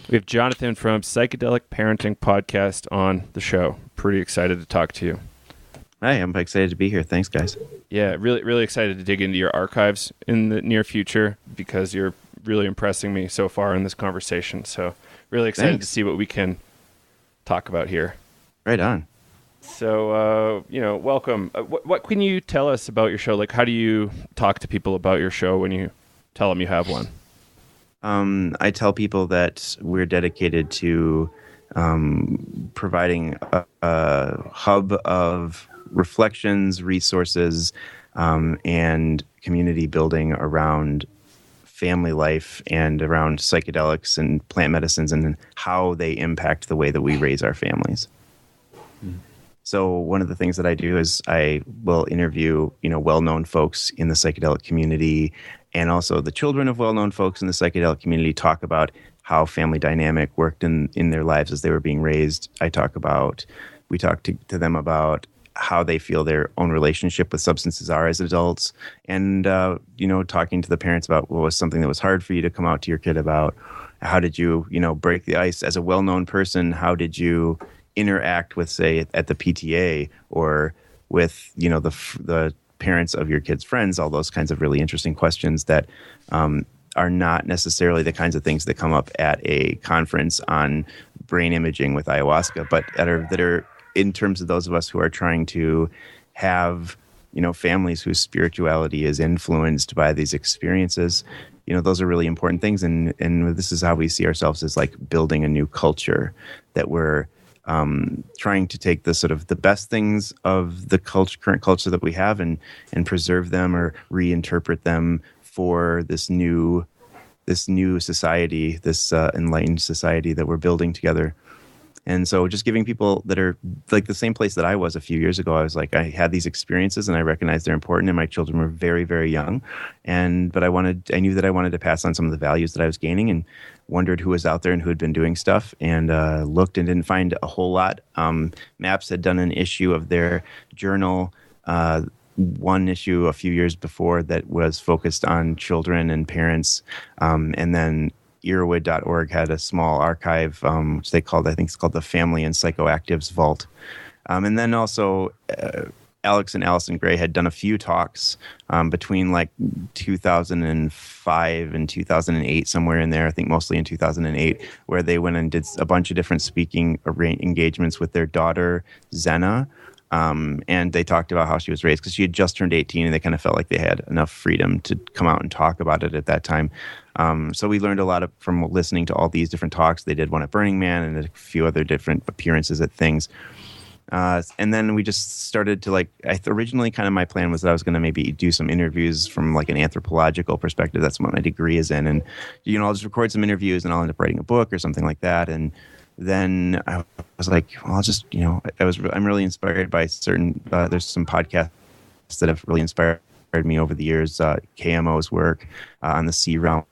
We have Jonathan from Psychedelic Parenting Podcast on the show. Pretty excited to talk to you. Hi, I'm excited to be here. Thanks, guys. Yeah, really excited to dig into your archives in the near future because you're really impressing me so far in this conversation. So really excited to see what we can talk about here. Right on. So, welcome. What can you tell us about your show? Like, how do you talk to people about your show when you tell them you have one? I tell people that we're dedicated to providing a hub of reflections, resources, and community building around family life and around psychedelics and plant medicines and how they impact the way that we raise our families. So one of the things that I do is I will interview, well-known folks in the psychedelic community, and also the children of well-known folks in the psychedelic community, talk about how family dynamic worked in their lives as they were being raised. We talk to them about how they feel their own relationship with substances are as adults, and talking to the parents about what was something that was hard for you to come out to your kid about. How did you break the ice as a well-known person? How did you interact with, say, at the PTA or with the parents of your kids' friends? All those kinds of really interesting questions that are not necessarily the kinds of things that come up at a conference on brain imaging with ayahuasca, but that are in terms of those of us who are trying to have families whose spirituality is influenced by these experiences. Those are really important things, and this is how we see ourselves, as like building a new culture, that we're trying to take the sort of the best things of the current culture that we have and preserve them or reinterpret them for this new society, this enlightened society that we're building together. And so just giving people that are like the same place that I was a few years ago, I was like, I had these experiences and I recognized they're important, and my children were very, very young. But I knew that I wanted to pass on some of the values that I was gaining, and wondered who was out there and who had been doing stuff, and looked and didn't find a whole lot. MAPS had done an issue of their journal, one issue a few years before, that was focused on children and parents. And then Earwood.org had a small archive, which they called, I think it's called the Family and Psychoactives Vault. And then also Alex and Allison Gray had done a few talks between like 2005 and 2008, somewhere in there, I think mostly in 2008, where they went and did a bunch of different speaking engagements with their daughter, Zena. And they talked about how she was raised, because she had just turned 18, and they kind of felt like they had enough freedom to come out and talk about it at that time. So we learned a lot from listening to all these different talks. They did one at Burning Man and a few other different appearances at things. And then we just started to originally kind of my plan was that I was going to maybe do some interviews from like an anthropological perspective. That's what my degree is in. And, I'll just record some interviews and I'll end up writing a book or something like that. And then I was like, well, I'll just, I'm really inspired by there's some podcasts that have really inspired me over the years. KMO's work on the C realm,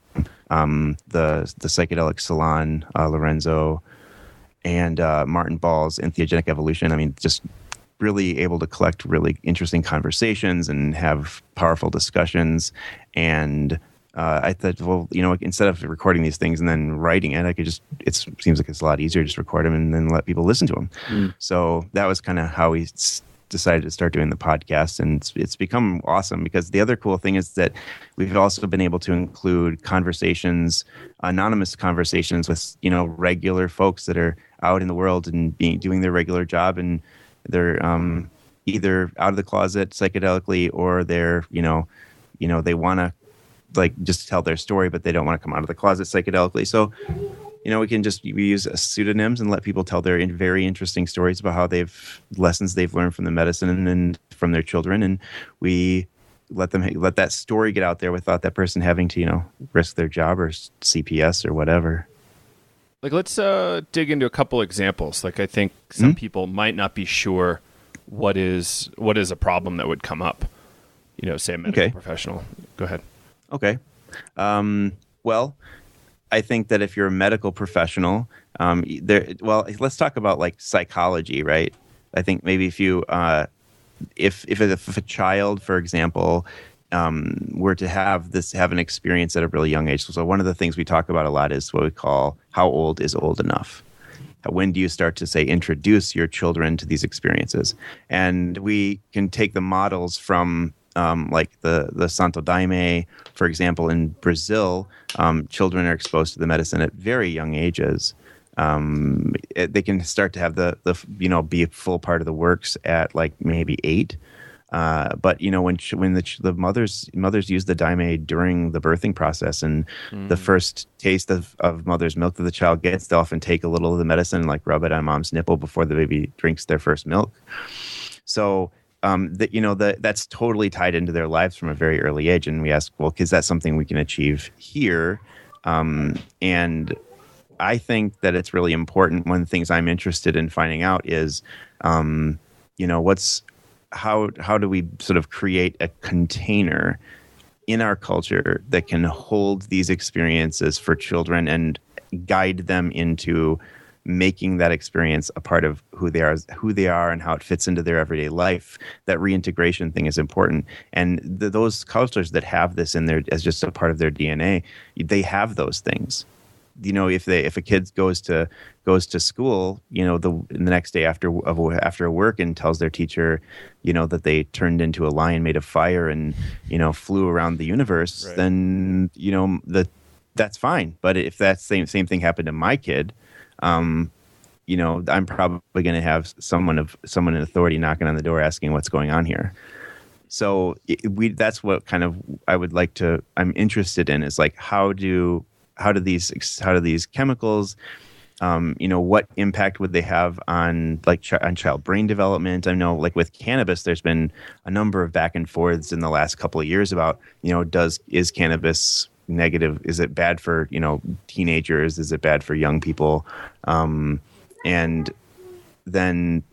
the Psychedelic Salon, Lorenzo, and Martin Ball's Entheogenic Evolution. I mean, just really able to collect really interesting conversations and have powerful discussions. And I thought, well, instead of recording these things and then writing it, it seems like it's a lot easier to just record them and then let people listen to them. So that was kind of how we decided to start doing the podcast, and it's become awesome, because the other cool thing is that we've also been able to include conversations, anonymous conversations with regular folks that are out in the world and doing their regular job, and they're either out of the closet psychedelically, or they're they want to just tell their story, but they don't want to come out of the closet psychedelically. So we use pseudonyms and let people tell their very interesting stories about how lessons they've learned from the medicine and from their children. And we let that story get out there without that person having to, risk their job or CPS or whatever. Let's dig into a couple examples. I think some people might not be sure what is a problem that would come up, say a medical professional. Go ahead. Okay. Well, I think that if you're a medical professional, let's talk about psychology, right? I think maybe if you, if a child, for example, were to have an experience at a really young age. So one of the things we talk about a lot is what we call how old is old enough. When do you start to, say, introduce your children to these experiences? And we can take the models from like the Santo Daime, for example, in Brazil. Children are exposed to the medicine at very young ages. They can start to have the be a full part of the works at like maybe 8. But when the mothers use the daime during the birthing process, and the first taste of mother's milk that the child gets, they'll often take a little of the medicine and like rub it on mom's nipple before the baby drinks their first milk. So that's totally tied into their lives from a very early age. And we ask, well, is that something we can achieve here? And I think that it's really important. One of the things I'm interested in finding out is, how do we sort of create a container in our culture that can hold these experiences for children and guide them into making that experience a part of who they are and how it fits into their everyday life. That reintegration thing is important. And those cultures that have this in there as just a part of their DNA, they have those things. If a kid goes to school, the next day after work and tells their teacher, that they turned into a lion made of fire and flew around the universe, right, then that's fine. But if that same thing happened to my kid, I'm probably going to have someone in authority knocking on the door asking what's going on here. So that's what kind of I'm interested in, is like how do these chemicals, what impact would they have on on child brain development? I know, like with cannabis, there's been a number of back and forths in the last couple of years about, is cannabis negative? Is it bad for, teenagers? Is it bad for young people? And then,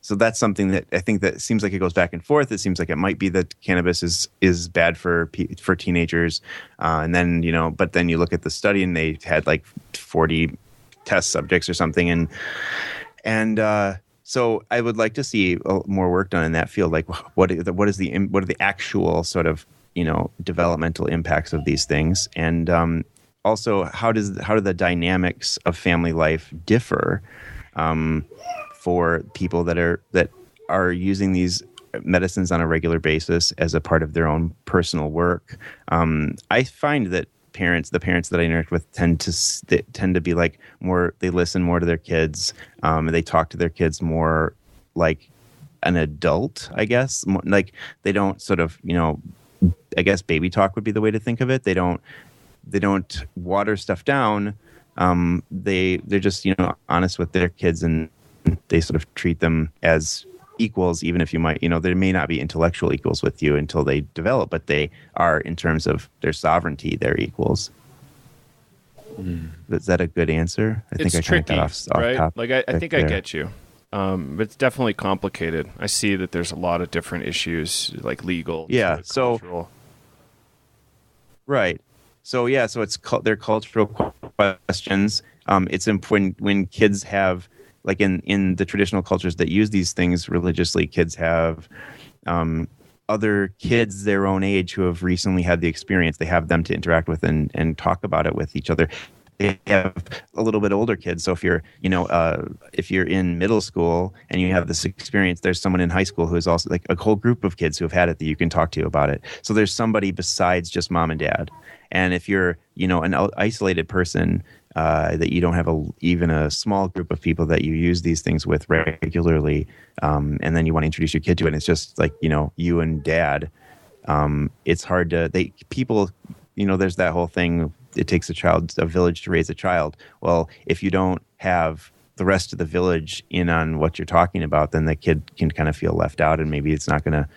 so that's something that I think that seems like it goes back and forth. It seems like it might be that cannabis is bad for teenagers, and then but then you look at the study and they had like 40 test subjects or something, and so I would like to see more work done in that field. Like what are the actual sort of developmental impacts of these things, and also how do the dynamics of family life differ for people that are using these medicines on a regular basis as a part of their own personal work. I find that the parents that I interact with tend to be like more, they listen more to their kids. They talk to their kids more like an adult, I guess. Like they don't sort of, I guess baby talk would be the way to think of it. They don't water stuff down. They're just, honest with their kids, and they sort of treat them as equals, even if you might, they may not be intellectual equals with you until they develop, but they are, in terms of their sovereignty, they're equals. Is that a good answer? I think I kind of got off right? Top like I think there. I get you. But it's definitely complicated. I see that there's a lot of different issues, like legal. Yeah. So, cultural. Right. So yeah. So they're cultural questions. It's important when kids have, like in the traditional cultures that use these things religiously, kids have other kids their own age who have recently had the experience. They have them to interact with and talk about it with each other. They have a little bit older kids. So if you're, if you're in middle school and you have this experience, there's someone in high school who is also like a whole group of kids who have had it that you can talk to about it. So there's somebody besides just mom and dad. And if you're, an isolated person, that you don't have even a small group of people that you use these things with regularly, and then you want to introduce your kid to it, and it's just like, you and dad, it's hard to, there's that whole thing, it takes a village to raise a child. Well, if you don't have the rest of the village in on what you're talking about, then the kid can kind of feel left out, and maybe it's not going to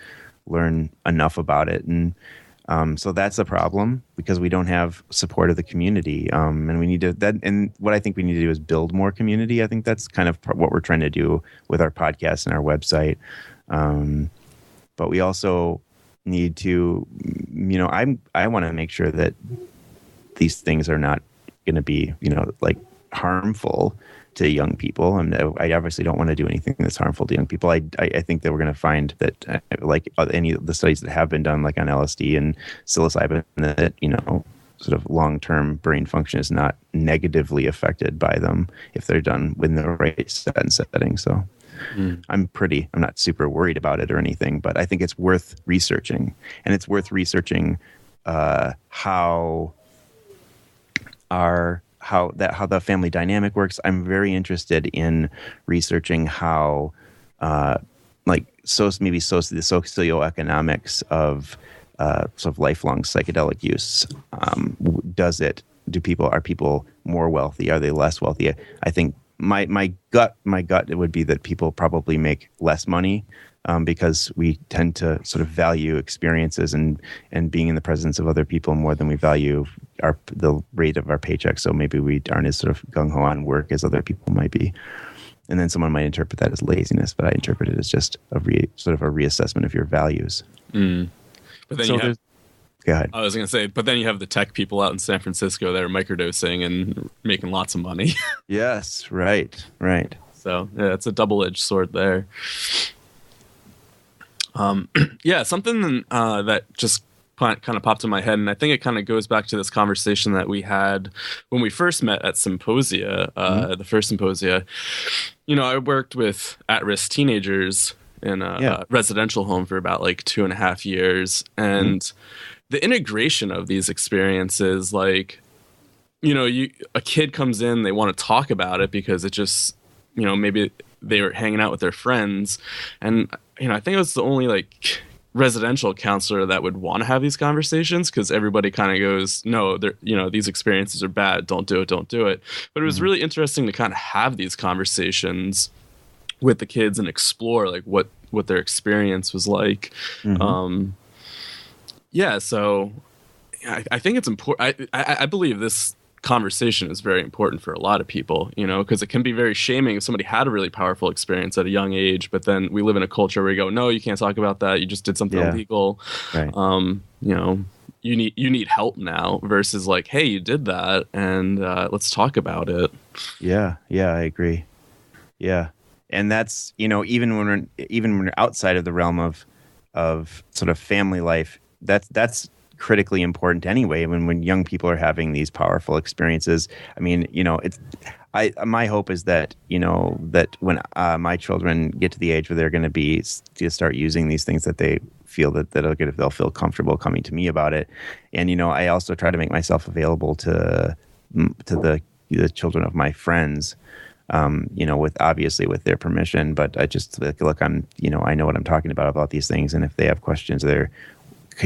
learn enough about it. And so that's a problem, because we don't have support of the community, and we need to. And what I think we need to do is build more community. I think that's kind of what we're trying to do with our podcast and our website. But we also need to, I want to make sure that these things are not going to be, like harmful to young people. And I obviously don't want to do anything that's harmful to young people. I think that we're going to find that, like any of the studies that have been done, like on LSD and psilocybin, that, sort of long-term brain function is not negatively affected by them if they're done within the right setting. So I'm not super worried about it or anything, but I think it's worth researching, and it's worth researching how the family dynamic works. I'm very interested in researching how the socioeconomics of sort of lifelong psychedelic use. Are people more wealthy? Are they less wealthy? I think my gut it would be that people probably make less money because we tend to sort of value experiences and being in the presence of other people more than we value the rate of our paycheck. So maybe we aren't as sort of gung-ho on work as other people might be. And then someone might interpret that as laziness, but I interpret it as just a reassessment of your values. But then go ahead. I was going to say, but then you have the tech people out in San Francisco that are microdosing and making lots of money. Yes, right. So yeah, it's a double-edged sword there. Something that just kind of popped in my head, and I think it kind of goes back to this conversation that we had when we first met at Symposia, the first Symposia. I worked with at-risk teenagers in a residential home for about like 2.5 years, and the integration of these experiences, like, a kid comes in, they want to talk about it because it just, maybe they were hanging out with their friends, and I think it was the only like residential counselor that would want to have these conversations, because everybody kind of goes, no, these experiences are bad, don't do it. But it was really interesting to kind of have these conversations with the kids and explore like what their experience was like. So I think it's important. I believe this conversation is very important for a lot of people, because it can be very shaming if somebody had a really powerful experience at a young age, but then we live in a culture where we go, no, you can't talk about that, you just did something illegal. Right. You need help now, versus like, hey, you did that, and let's talk about it. I agree. And that's, even when we're outside of the realm of sort of family life, that's critically important anyway. When young people are having these powerful experiences, I mean, my hope is that, that when my children get to the age where they're going to start using these things, that they feel that they'll feel comfortable coming to me about it. And, I also try to make myself available to the children of my friends, with their permission, but I just look, I'm, I know what I'm talking about these things. And if they have questions, they're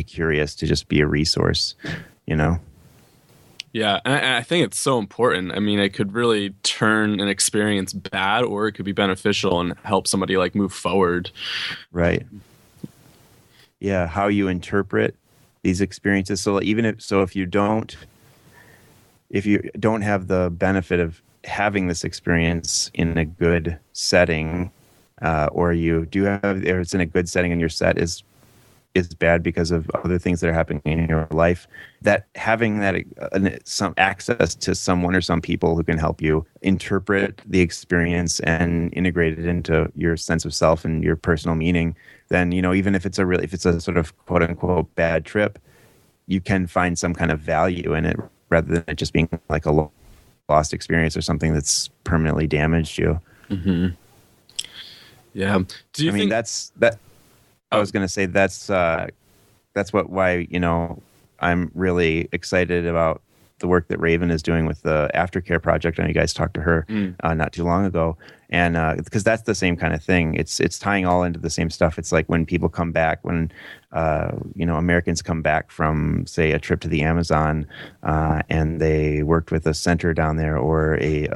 curious, to just be a resource, Yeah. And I think it's so important. I mean, it could really turn an experience bad, or it could be beneficial and help somebody like move forward. Right. Yeah. How you interpret these experiences. So if you don't have the benefit of having this experience in a good setting, or it's in a good setting and your set is bad because of other things that are happening in your life, that having some access to someone or some people who can help you interpret the experience and integrate it into your sense of self and your personal meaning, then, even if it's a sort of quote unquote bad trip, you can find some kind of value in it, rather than it just being like a lost experience or something that's permanently damaged you. Mm-hmm. Yeah. Do you think that's that? I was going to say why I'm really excited about the work that Raven is doing with the Aftercare project. I know you guys talked to her not too long ago, and because that's the same kind of thing. It's tying all into the same stuff. It's like when people come back, when Americans come back from, say, a trip to the Amazon, and they worked with a center down there, or a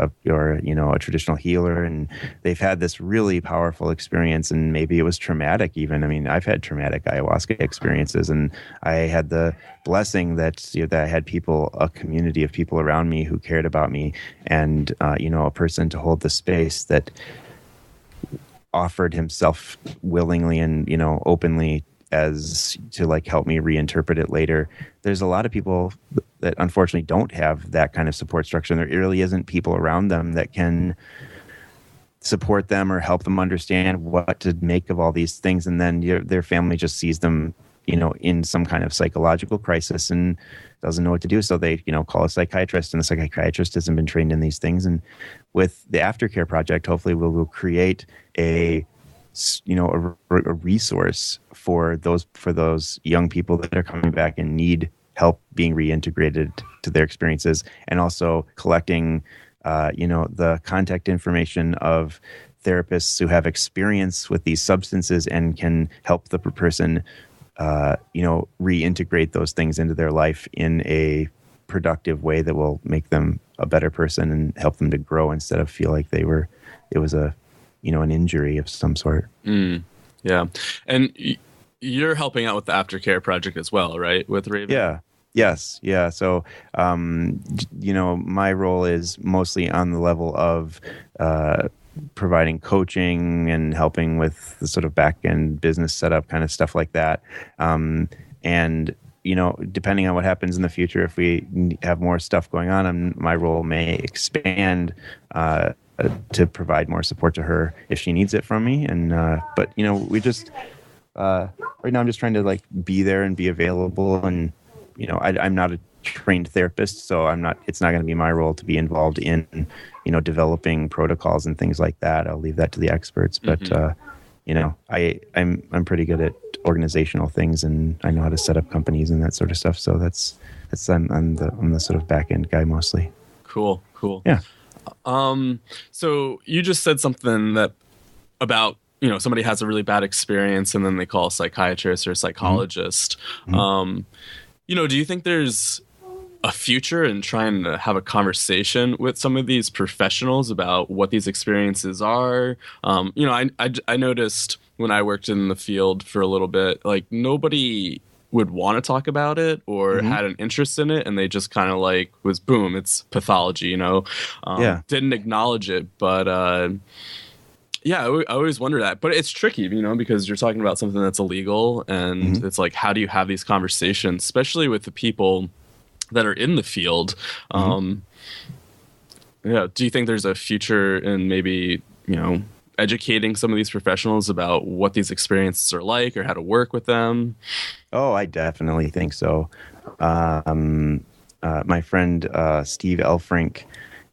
traditional healer, and they've had this really powerful experience, and maybe it was traumatic even. I mean, I've had traumatic ayahuasca experiences, and I had the blessing that I had a community of people around me who cared about me, and a person to hold the space that offered himself willingly and openly as to like help me reinterpret it later. There's a lot of people that unfortunately don't have that kind of support structure, and there really isn't people around them that can support them or help them understand what to make of all these things. And then their family just sees them, in some kind of psychological crisis and doesn't know what to do. So they, call a psychiatrist, and the psychiatrist hasn't been trained in these things. And with the Aftercare Project, hopefully we'll create a resource for those young people that are coming back and need help being reintegrated to their experiences, and also collecting the contact information of therapists who have experience with these substances and can help the person, reintegrate those things into their life in a productive way that will make them a better person and help them to grow instead of feel like it was an injury of some sort. Yeah. And you're helping out with the Aftercare Project as well, right? With Raven? Yeah. Yes. Yeah. So, my role is mostly on the level of providing coaching and helping with the sort of back end business setup kind of stuff like that. And, depending on what happens in the future, if we have more stuff going on, my role may expand to provide more support to her if she needs it from me. And, but, we just, right now I'm just trying to like be there and be available. And, I'm not a trained therapist, so it's not going to be my role to be involved in, developing protocols and things like that. I'll leave that to the experts. But, I'm pretty good at organizational things, and I know how to set up companies and that sort of stuff. So I'm the sort of back end guy mostly. Cool. Yeah. So you just said something about, somebody has a really bad experience and then they call a psychiatrist or a psychologist. Mm-hmm. Do you think there's a future in trying to have a conversation with some of these professionals about what these experiences are? I noticed when I worked in the field for a little bit, like nobody would want to talk about it or had an interest in it, and they just kind of like was boom, it's pathology, didn't acknowledge it. But I always wonder that. But it's tricky, because you're talking about something that's illegal, and it's like, how do you have these conversations, especially with the people that are in the field? Do you think there's a future in maybe, educating some of these professionals about what these experiences are like or how to work with them? Oh, I definitely think so. My friend Steve Elfrink,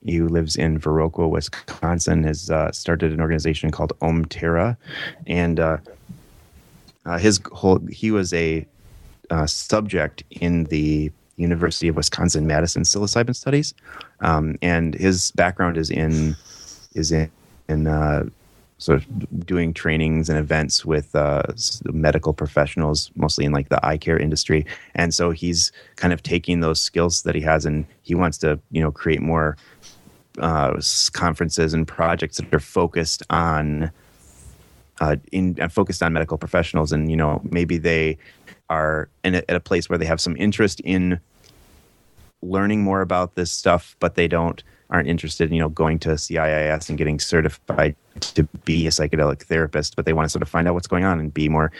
who lives in Viroqua, Wisconsin, has started an organization called Terra, and he was a subject in the University of Wisconsin-Madison psilocybin studies, and his background is in sort of doing trainings and events with medical professionals, mostly in like the eye care industry. And so he's kind of taking those skills that he has, and he wants to, create more conferences and projects that are focused on medical professionals. And, maybe they are at a place where they have some interest in learning more about this stuff, but they aren't interested in, going to CIIS and getting certified to be a psychedelic therapist, but they want to sort of find out what's going on and be more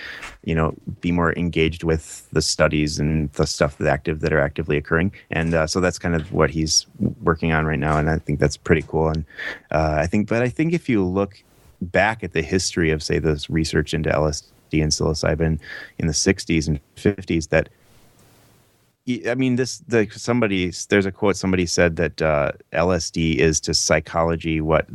engaged with the studies and the stuff that are actively occurring. And so that's kind of what he's working on right now. And I think that's pretty cool. And I think if you look back at the history of, say, this research into LSD and psilocybin in the 60s and 50s, there's a quote, somebody said that LSD is to psychology what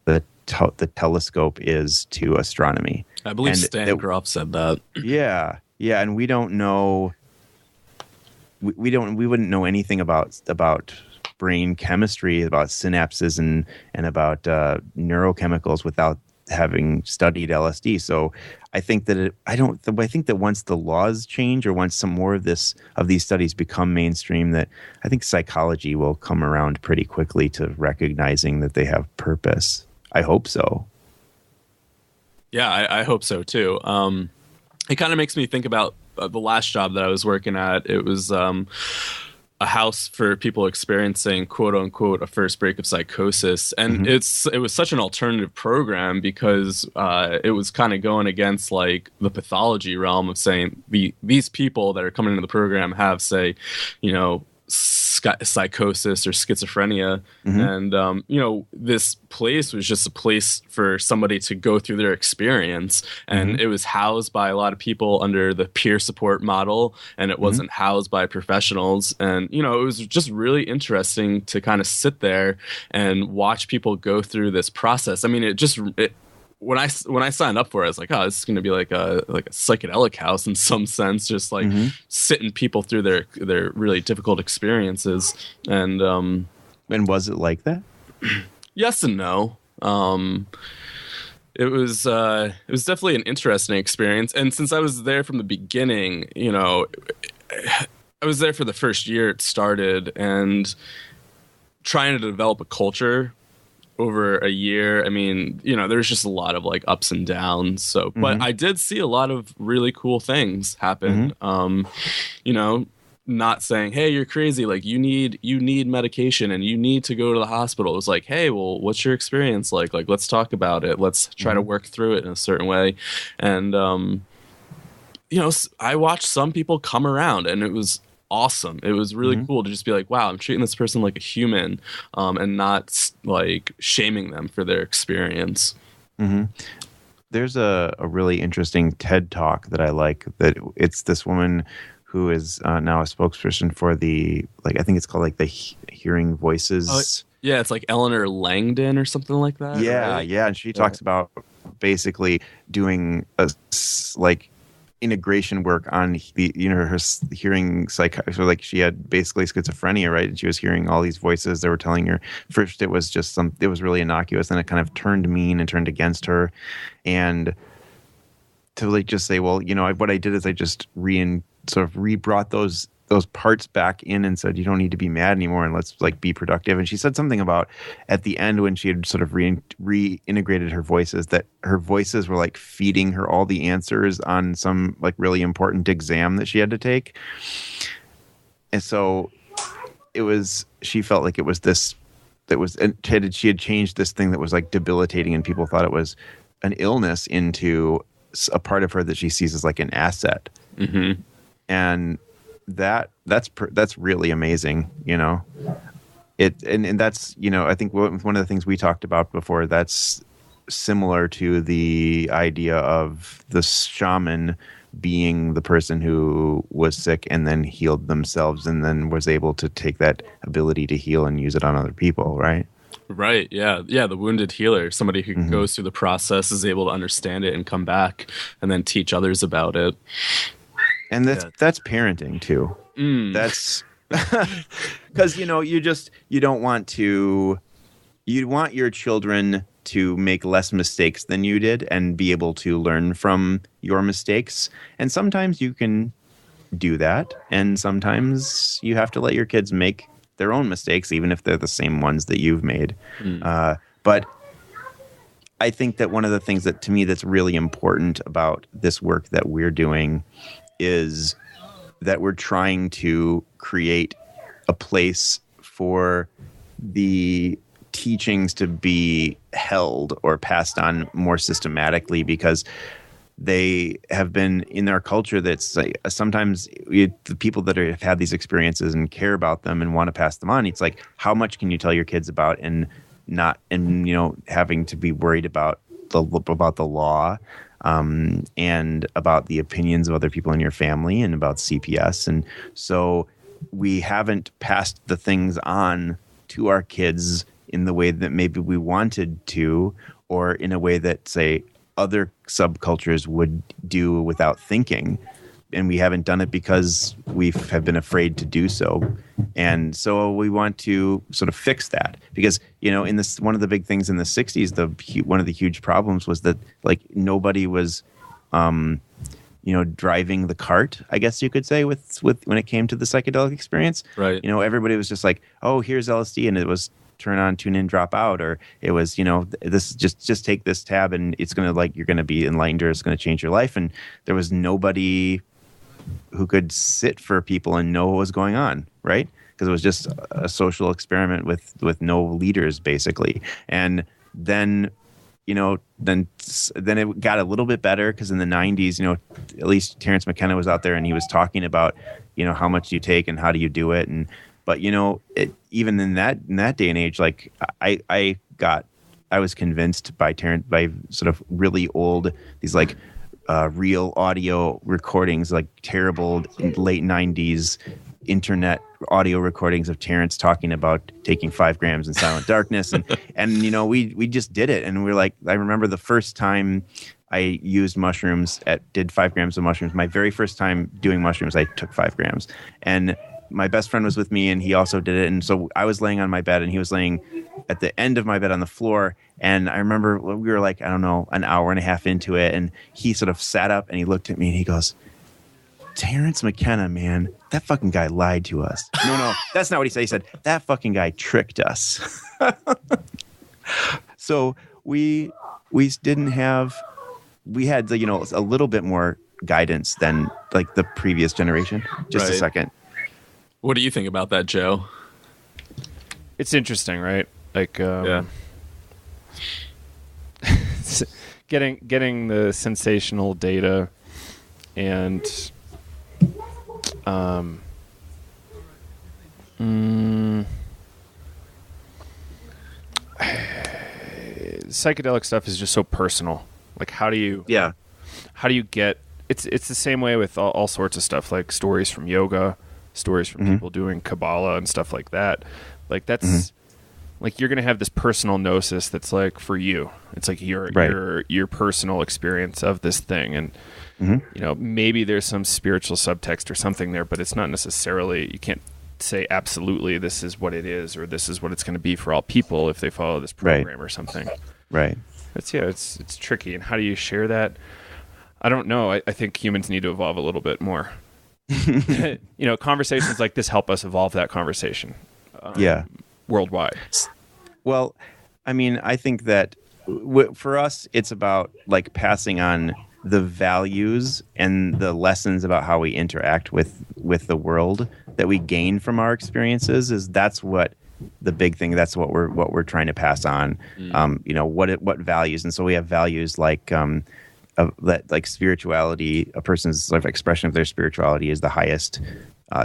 the telescope is to astronomy. I believe Stan Groff said that. Yeah, and we don't know. We wouldn't know anything about brain chemistry, about synapses and about neurochemicals without having studied LSD. So I think that I think that once the laws change, or once some more of these studies become mainstream, that I think psychology will come around pretty quickly to recognizing that they have purpose. I hope so. Yeah, I hope so too. It kind of makes me think about the last job that I was working at. It was a house for people experiencing quote unquote a first break of psychosis, and it was such an alternative program because it was kind of going against like the pathology realm of saying these people that are coming into the program have, say, you know, psychosis or schizophrenia, and you know, this place was just a place for somebody to go through their experience, and it was housed by a lot of people under the peer support model, and it wasn't housed by professionals. And you know, it was just really interesting to kind of sit there and watch people go through this process. I mean, when I signed up for it, I was like, oh, this is going to be like a psychedelic house in some sense, just like sitting people through their really difficult experiences. And was it like that? Yes and no. It was definitely an interesting experience. And since I was there from the beginning, you know, I was there for the first year it started, and trying to develop a culture over a year. I mean, you know, there's just a lot of like ups and downs. So, but I did see a lot of really cool things happen. You know, not saying, hey, you're crazy, like you need medication and you need to go to the hospital. It was like, hey, well, what's your experience like? Like, let's talk about it. Let's try to work through it in a certain way. And, you know, I watched some people come around, and it was awesome. It was really cool to just be like, wow, I'm treating this person like a human, and not like shaming them for their experience. There's a really interesting TED talk that I like, that it's this woman who is now a spokesperson for the, like, I think it's called like the Hearing Voices. Yeah, it's like Eleanor Langdon or something like that. Yeah, right? yeah. And she talks about basically doing like integration work on the, you know, her hearing so like she had basically schizophrenia, right? And she was hearing all these voices that were telling her, first it was just it was really innocuous, and it kind of turned mean and turned against her. And to like just say, well, you know, what I did is I just re-brought those parts back in and said, you don't need to be mad anymore, and let's like be productive. And she said something about at the end, when she had sort of reintegrated her voices, that her voices were like feeding her all the answers on some like really important exam that she had to take. And so she felt like it was this, she had changed this thing that was like debilitating, and people thought it was an illness, into a part of her that she sees as like an asset. And that's really amazing, you know. And that's, you know, I think one of the things we talked about before, that's similar to the idea of the shaman being the person who was sick and then healed themselves, and then was able to take that ability to heal and use it on other people, right? Right. Yeah. Yeah. The wounded healer, somebody who goes through the process, is able to understand it and come back and then teach others about it. And that's parenting too. That's because, you know, you want your children to make less mistakes than you did and be able to learn from your mistakes. And sometimes you can do that, and sometimes you have to let your kids make their own mistakes, even if they're the same ones that you've made. But I think that one of the things that, to me, that's really important about this work that we're doing is that we're trying to create a place for the teachings to be held or passed on more systematically, because they have been in our culture that's sometimes the people that have had these experiences and care about them and want to pass them on, it's like, how much can you tell your kids about, and you know, having to be worried about the law, and about the opinions of other people in your family, and about CPS. And so we haven't passed the things on to our kids in the way that maybe we wanted to, or in a way that, say, other subcultures would do without thinking. And we haven't done it because we have been afraid to do so. And so we want to sort of fix that, because, you know, one of the big things in the 60s, one of the huge problems was that, like, nobody was, you know, driving the cart, I guess you could say, with when it came to the psychedelic experience. Right. You know, everybody was just like, oh, here's LSD, and it was turn on, tune in, drop out, or it was, you know, this just take this tab and it's going to, like, you're going to be enlightened, or it's going to change your life. And there was nobody who could sit for people and know what was going on, right? because it was just a social experiment with no leaders, basically. And then, then it got a little bit better because in the 90s, at least Terence McKenna was out there and he was talking about, how much do you take and how do you do it. But even in that day and age, like I was convinced by sort of really old, these like real audio recordings, like terrible late 90s internet audio recordings of Terence talking about taking 5 grams in silent darkness. And we just did it. And we're like, I remember the first time I used mushrooms, did 5 grams of mushrooms. My very first time doing mushrooms, I took 5 grams. And my best friend was with me and he also did it. And so I was laying on my bed and he was laying at the end of my bed on the floor. And I remember we were like, I don't know, an hour and a half into it. And he sort of sat up and he looked at me and he goes, Terence McKenna, man, that fucking guy lied to us. No, that's not what he said. He said, that fucking guy tricked us. So we had, a little bit more guidance than like the previous generation. Just a second. What do you think about that, Joe? It's interesting, right? Like, getting the sensational data and psychedelic stuff is just so personal. Like, how do you get? It's the same way with all sorts of stuff, like stories from yoga, stories from people doing Kabbalah and stuff like that. Like that's like you're gonna have this personal gnosis that's like for you. It's like your personal experience of this thing, and maybe there's some spiritual subtext or something there, but it's not necessarily. You can't say absolutely this is what it is or this is what it's going to be for all people if they follow this program or something. Right. It's tricky. And how do you share that? I don't know. I think humans need to evolve a little bit more. Conversations like this help us evolve that conversation. Worldwide. Well, I mean, I think that for us, it's about like passing on the values and the lessons about how we interact with the world that we gain from our experiences. That's what the big thing. That's what we're trying to pass on. What values, and so we have values like like spirituality. A person's sort of expression of their spirituality is the highest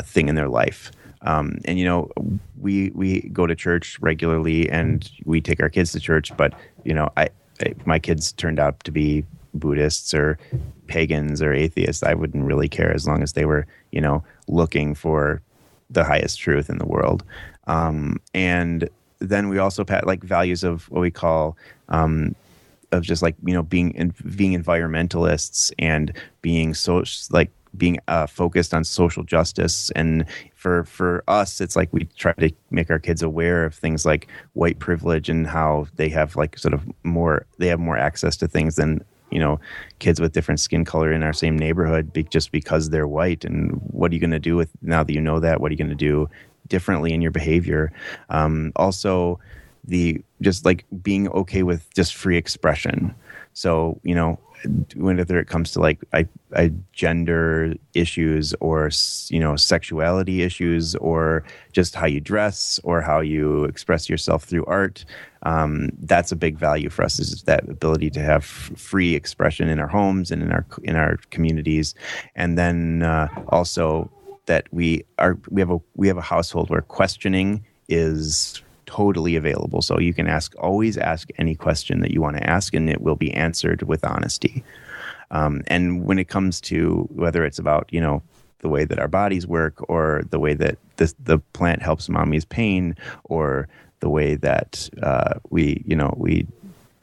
thing in their life. We go to church regularly and we take our kids to church, but my kids turned out to be Buddhists or pagans or atheists. I wouldn't really care as long as they were, looking for the highest truth in the world. And then we also like values of what we call of just like being environmentalists and being being focused on social justice. And for us, it's like we try to make our kids aware of things like white privilege and how they have like sort of more access to things than kids with different skin color in our same neighborhood just because they're white. And what are you going to do with now that you know that? What are you going to do differently in your behavior? Also, just like being okay with just free expression. So, whenever it comes to like gender issues or, sexuality issues or just how you dress or how you express yourself through art, that's a big value for us, is that ability to have free expression in our homes and in our communities. And then also that we have a household where questioning is totally available. So you can always ask any question that you want to ask, and it will be answered with honesty. And when it comes to whether it's about, the way that our bodies work or the way that the plant helps mommy's pain or the way that we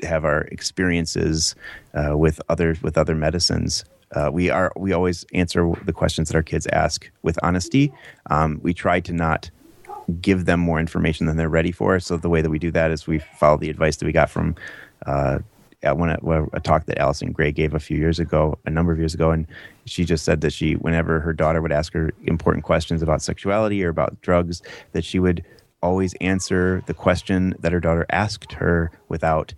have our experiences with other medicines, we always answer the questions that our kids ask with honesty. We try to not give them more information than they're ready for. So the way that we do that is we follow the advice that we got from a talk that Allison Gray gave a number of years ago. And she just said that whenever her daughter would ask her important questions about sexuality or about drugs, that she would always answer the question that her daughter asked her without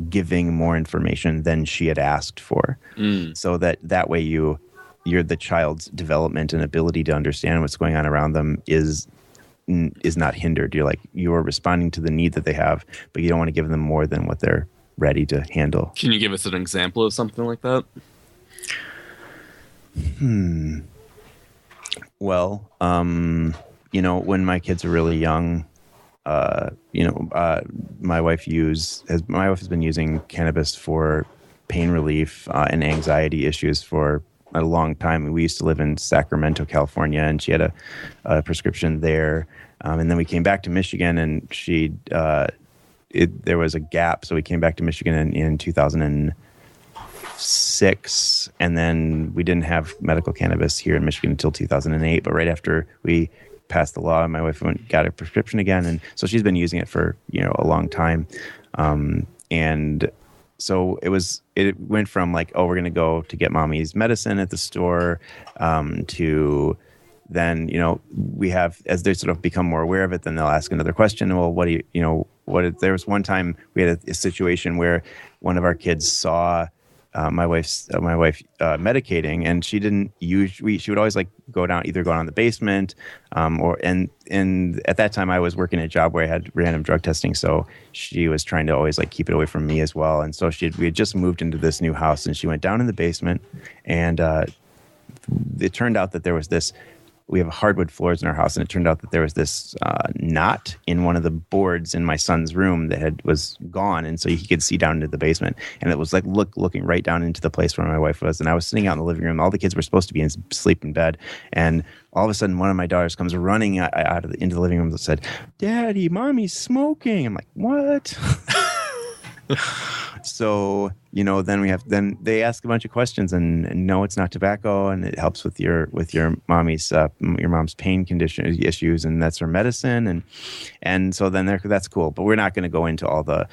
giving more information than she had asked for. So that way the child's development and ability to understand what's going on around them is is not hindered. You're responding to the need that they have, but you don't want to give them more than what they're ready to handle. Can you give us an example of something like that? Well, when my kids are really young, my wife has been using cannabis for pain relief and anxiety issues for a long time. We used to live in Sacramento, California, and she had a prescription there. And then we came back to Michigan, and there was a gap, so we came back to Michigan in 2006, and then we didn't have medical cannabis here in Michigan until 2008. But right after we passed the law, my wife got a prescription again, and so she's been using it for a long time. And so it went from like, oh, we're going to go to get mommy's medicine at the store, to then, we have, as they sort of become more aware of it, then they'll ask another question. Well, there was one time we had a situation where one of our kids saw my wife medicating, and she didn't she would always like go down in the basement, and at that time I was working a job where I had random drug testing, so she was trying to always like keep it away from me as well. And so we had just moved into this new house, and she went down in the basement, and it turned out that there was this. We have hardwood floors in our house, and it turned out that there was this knot in one of the boards in my son's room that was gone, and so he could see down into the basement. And it was like looking right down into the place where my wife was. And I was sitting out in the living room. All the kids were supposed to be asleep in bed, and all of a sudden, one of my daughters comes running into the living room and said, "Daddy, Mommy's smoking." I'm like, "What?" So, then they ask a bunch of questions, and no, it's not tobacco, and it helps with your mom's pain condition issues, and that's her medicine. And so then that's cool. But we're not going to go into all the,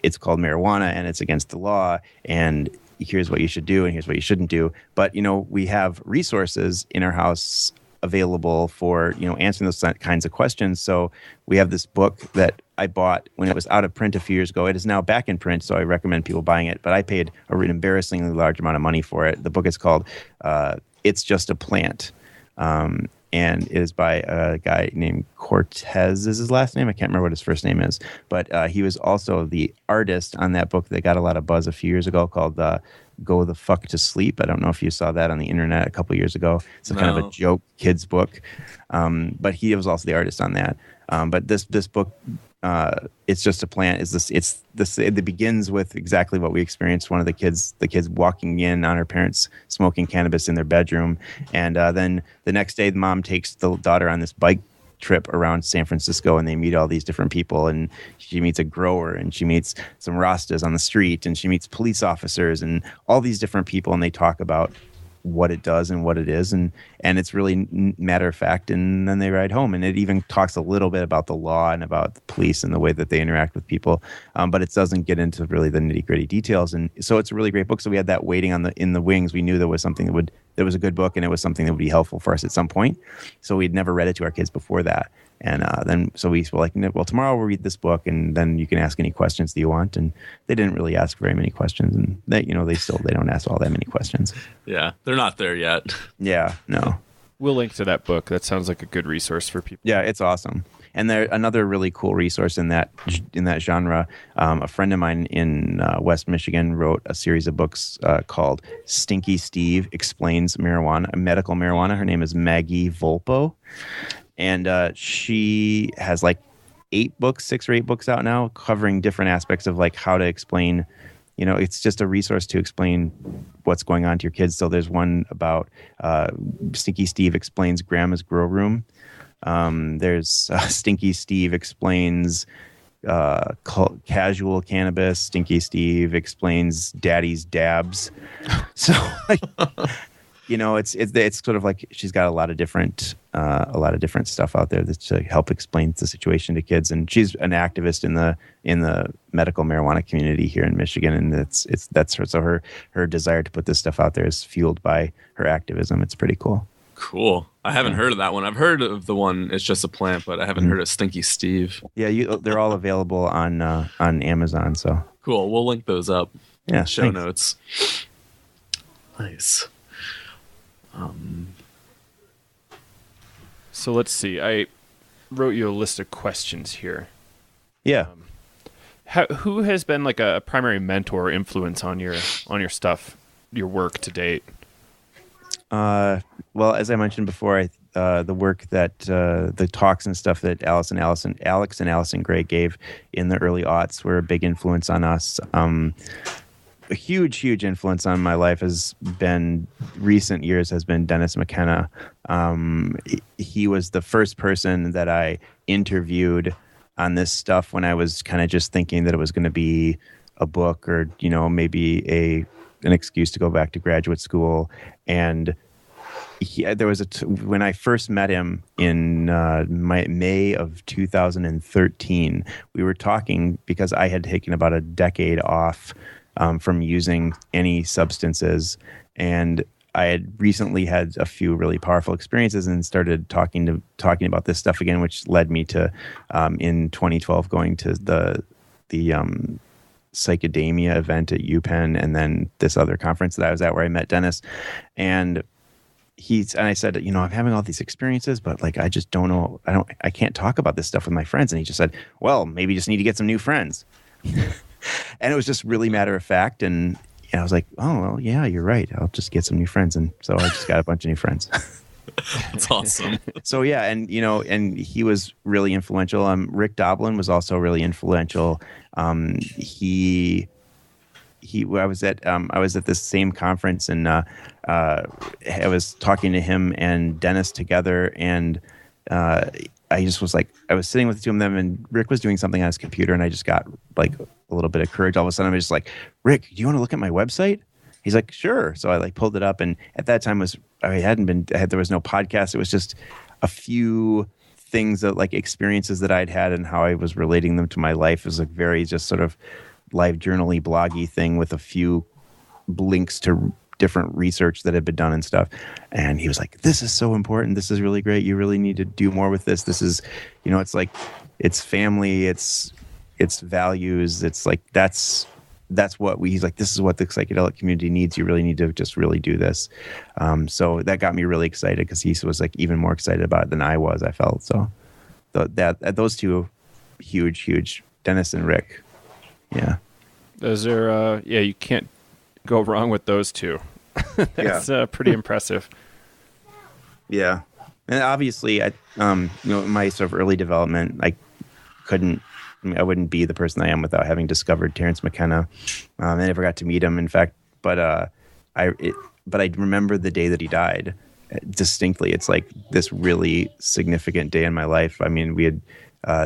it's called marijuana and it's against the law, and here's what you should do and here's what you shouldn't do. But, we have resources in our house available for, answering those kinds of questions. So we have this book that I bought when it was out of print a few years ago. It is now back in print, so I recommend people buying it. But I paid an embarrassingly large amount of money for it. The book is called It's Just a Plant. And it is by a guy named Cortez is his last name. I can't remember what his first name is. But he was also the artist on that book that got a lot of buzz a few years ago called Go the Fuck to Sleep. I don't know if you saw that on the internet a couple years ago. It's kind of a joke kids book. But he was also the artist on that. But this book, It's Just a Plant, it begins with exactly what we experienced. One of the kids walking in on her parents smoking cannabis in their bedroom. And then the next day, the mom takes the daughter on this bike trip around San Francisco, and they meet all these different people, and she meets a grower, and she meets some Rastas on the street, and she meets police officers and all these different people, and they talk about what it does and what it is, and it's really matter of fact. And then they ride home, and it even talks a little bit about the law and about the police and the way that they interact with people, but it doesn't get into really the nitty-gritty details. And so it's a really great book. So we had that waiting in the wings. We knew there was something that was a good book, and it was something that would be helpful for us at some point. So we'd never read it to our kids before that. And then we were like, well, tomorrow we'll read this book, and then you can ask any questions that you want. And they didn't really ask very many questions, and they don't ask all that many questions. Yeah, they're not there yet. Yeah, no. We'll link to that book. That sounds like a good resource for people. Yeah, it's awesome. And there another really cool resource in that genre. A friend of mine in West Michigan wrote a series of books called Stinky Steve Explains Medical Marijuana. Her name is Maggie Volpo. And she has like 6 or 8 books out now covering different aspects of like how to explain, it's just a resource to explain what's going on to your kids. So there's one about Stinky Steve Explains Grandma's Grow Room. There's Stinky Steve Explains Casual Cannabis. Stinky Steve Explains Daddy's Dabs. So like, it's sort of like she's got a lot of different stuff out there to help explain the situation to kids, and she's an activist in the medical marijuana community here in Michigan, and that's her. So her desire to put this stuff out there is fueled by her activism. It's pretty cool. Cool. I haven't heard of that one. I've heard of the one It's Just a Plant, but I haven't heard of Stinky Steve. Yeah, they're all available on Amazon. So cool. We'll link those up. Yeah, show notes. Nice. So let's see. wrote you a list of questions here. Yeah. Who has been like a primary mentor or influence on your stuff, your work to date? Well, as I mentioned before, the work that the talks and stuff that Alex and Allison Gray gave in the early aughts were a big influence on us. A huge influence on my life has been Dennis McKenna. He was the first person that I interviewed on this stuff when I was kind of just thinking that it was going to be a book or, maybe an excuse to go back to graduate school. And there was when I first met him in May of 2013, we were talking because I had taken about a decade off from using any substances, and I had recently had a few really powerful experiences and started talking about this stuff again, which led me to in 2012 going to the Psychedemia event at UPenn, and then this other conference that I was at where I met Dennis. And I said, I'm having all these experiences, but like I just don't know, I can't talk about this stuff with my friends. And he just said, well, maybe you just need to get some new friends. And it was just really matter of fact. And I was like, oh, well, yeah, you're right. I'll just get some new friends. And so I just got a bunch of new friends. That's awesome. So yeah, and he was really influential. Rick Doblin was also really influential. I was at this same conference, and I was talking to him and Dennis together, and I just was like, I was sitting with the two of them, and Rick was doing something on his computer, and I just got like a little bit of courage. All of a sudden, I was just like, Rick, do you want to look at my website? He's like, sure. So I like pulled it up, and at that time there was no podcast. It was just a few things that like experiences that I'd had and how I was relating them to my life. It was like very just sort of live journal-y, bloggy thing with a few links to different research that had been done and stuff. And he was like, this is so important. This is really great. You really need to do more with this. This is, it's like, it's family, it's values. It's like, he's like, this is what the psychedelic community needs. You really need to just really do this. So that got me really excited because he was like even more excited about it than I was, I felt. So those two, huge, Dennis and Rick. Yeah. Those are, you can't go wrong with those two. That's pretty impressive. Yeah. And obviously, my sort of early development, I wouldn't be the person I am without having discovered Terence McKenna. I never got to meet him, in fact, but I remember the day that he died distinctly. It's like this really significant day in my life. I mean, we had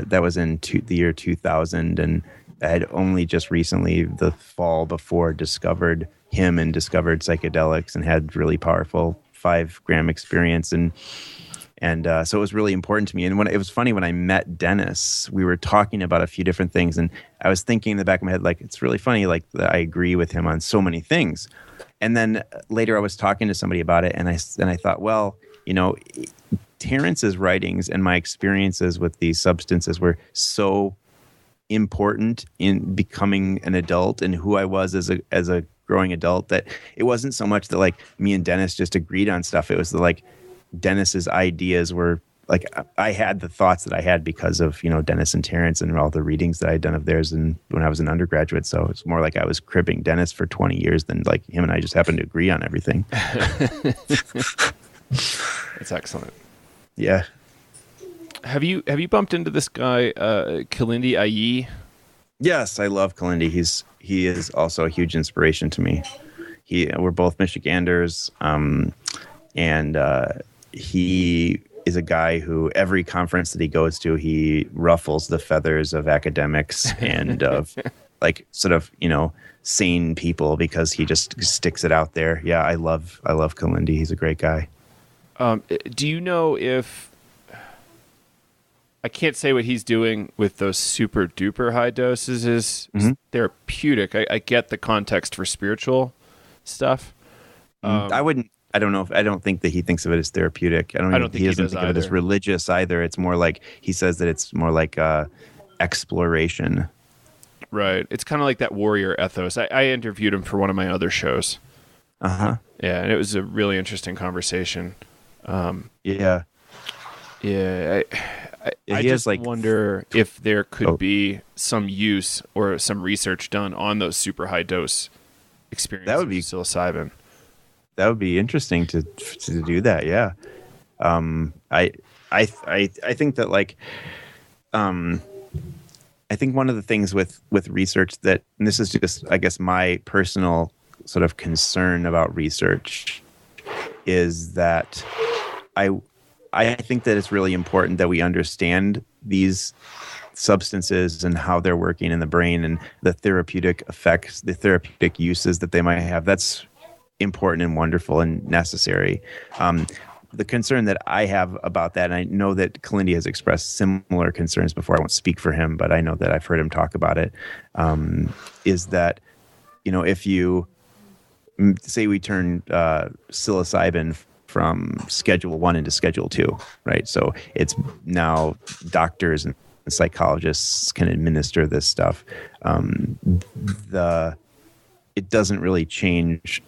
that was in the year 2000, and I had only just recently, the fall before, discovered him and discovered psychedelics and had really powerful 5-gram experience. And so it was really important to me. And it was funny when I met Dennis, we were talking about a few different things, and I was thinking in the back of my head, like, it's really funny, like that I agree with him on so many things. And then later I was talking to somebody about it, and I thought, well, Terence's writings and my experiences with these substances were so important in becoming an adult and who I was as a growing adult, that it wasn't so much that like me and Dennis just agreed on stuff. It was like Dennis's ideas were like, I had the thoughts that I had because of, Dennis and Terence and all the readings that I'd done of theirs when I was an undergraduate. So it's more like I was cribbing Dennis for 20 years than like him and I just happened to agree on everything. That's excellent. Yeah. Have you bumped into this guy, Kalindi Ayi? Yes, I love Kalindi. He is also a huge inspiration to me. We're both Michiganders, and he is a guy who every conference that he goes to, he ruffles the feathers of academics and of like sort of sane people because he just sticks it out there. Yeah, I love Kalindi. He's a great guy. Do you know if I can't say what he's doing with those super duper high doses is therapeutic. I get the context for spiritual stuff. I don't think that he thinks of it as therapeutic. He doesn't think of it as religious either. It's more like, he says that it's more like exploration. Right. It's kind of like that warrior ethos. I interviewed him for one of my other shows. Uh-huh. Yeah, and it was a really interesting conversation. Yeah. Yeah. I just wonder if there could be some use or some research done on those super high dose experiences. That would be psilocybin. That would be interesting to do that. Yeah. I think that I think one of the things with research that, and this is just, I guess, my personal sort of concern about research, is that I think that it's really important that we understand these substances and how they're working in the brain and the therapeutic effects, the therapeutic uses that they might have. That's important and wonderful and necessary. The concern that I have about that, and I know that Kalindi has expressed similar concerns before, I won't speak for him, but I know that I've heard him talk about it, is that, if you say we turn psilocybin from Schedule 1 into Schedule 2, right? So it's now doctors and psychologists can administer this stuff. It doesn't really change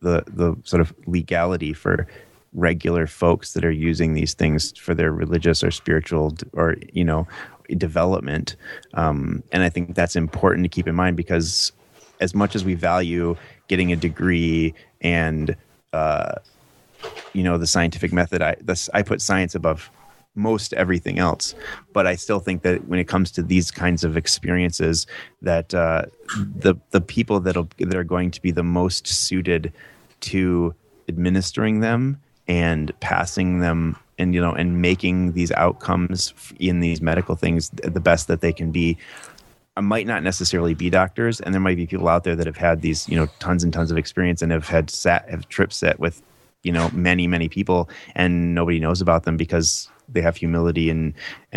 the sort of legality for regular folks that are using these things for their religious or spiritual or development, and I think that's important to keep in mind, because as much as we value getting a degree and the scientific method, I put science above most everything else, but I still think that when it comes to these kinds of experiences, that the people that are going to be the most suited to administering them and passing them and making these outcomes in these medical things the best that they can be, might not necessarily be doctors. And there might be people out there that have had these, tons and tons of experience and have trips set with, many, many people, and nobody knows about them because they have humility. And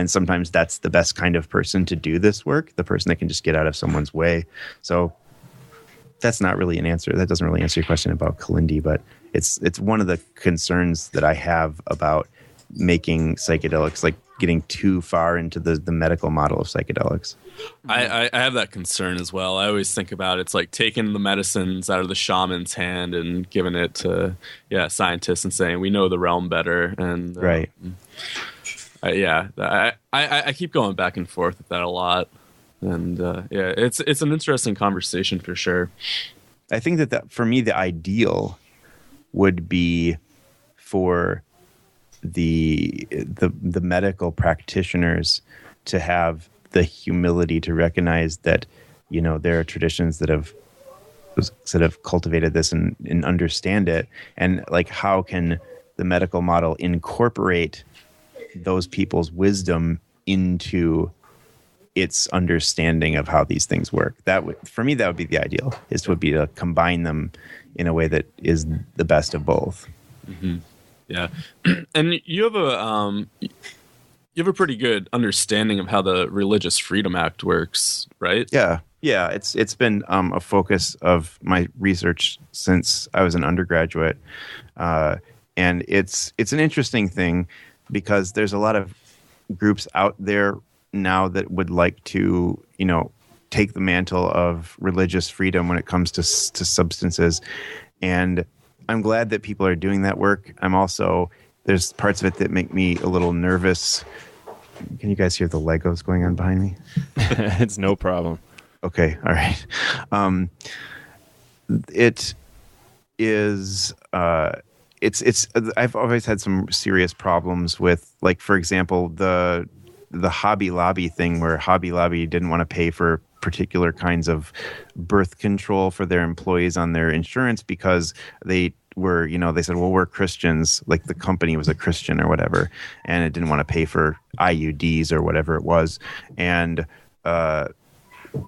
sometimes that's the best kind of person to do this work, the person that can just get out of someone's way. So that's not really an answer. That doesn't really answer your question about Kalindi, but it's one of the concerns that I have about making psychedelics, like getting too far into the medical model of psychedelics. I have that concern as well. I always think about it's like taking the medicines out of the shaman's hand and giving it to scientists and saying we know the realm better. And right. I keep going back and forth with that a lot. And it's an interesting conversation for sure. I think that for me, the ideal would be for the medical practitioners to have the humility to recognize that, there are traditions that have sort of cultivated this and understand it. And like, how can the medical model incorporate those people's wisdom into its understanding of how these things work? For me, that would be the ideal, would be to combine them in a way that is the best of both. Mm-hmm. Yeah. And you have a pretty good understanding of how the Religious Freedom Act works, right? Yeah. Yeah. It's been a focus of my research since I was an undergraduate. And it's an interesting thing because there's a lot of groups out there now that would like to, take the mantle of religious freedom when it comes to substances. And I'm glad that people are doing that work. There's parts of it that make me a little nervous. Can you guys hear the Legos going on behind me? It's no problem. Okay. All right. It is, I've always had some serious problems with, like, for example, the Hobby Lobby thing, where Hobby Lobby didn't want to pay for particular kinds of birth control for their employees on their insurance because they were, they said, well, we're Christians, like the company was a Christian or whatever, and it didn't want to pay for IUDs or whatever it was. And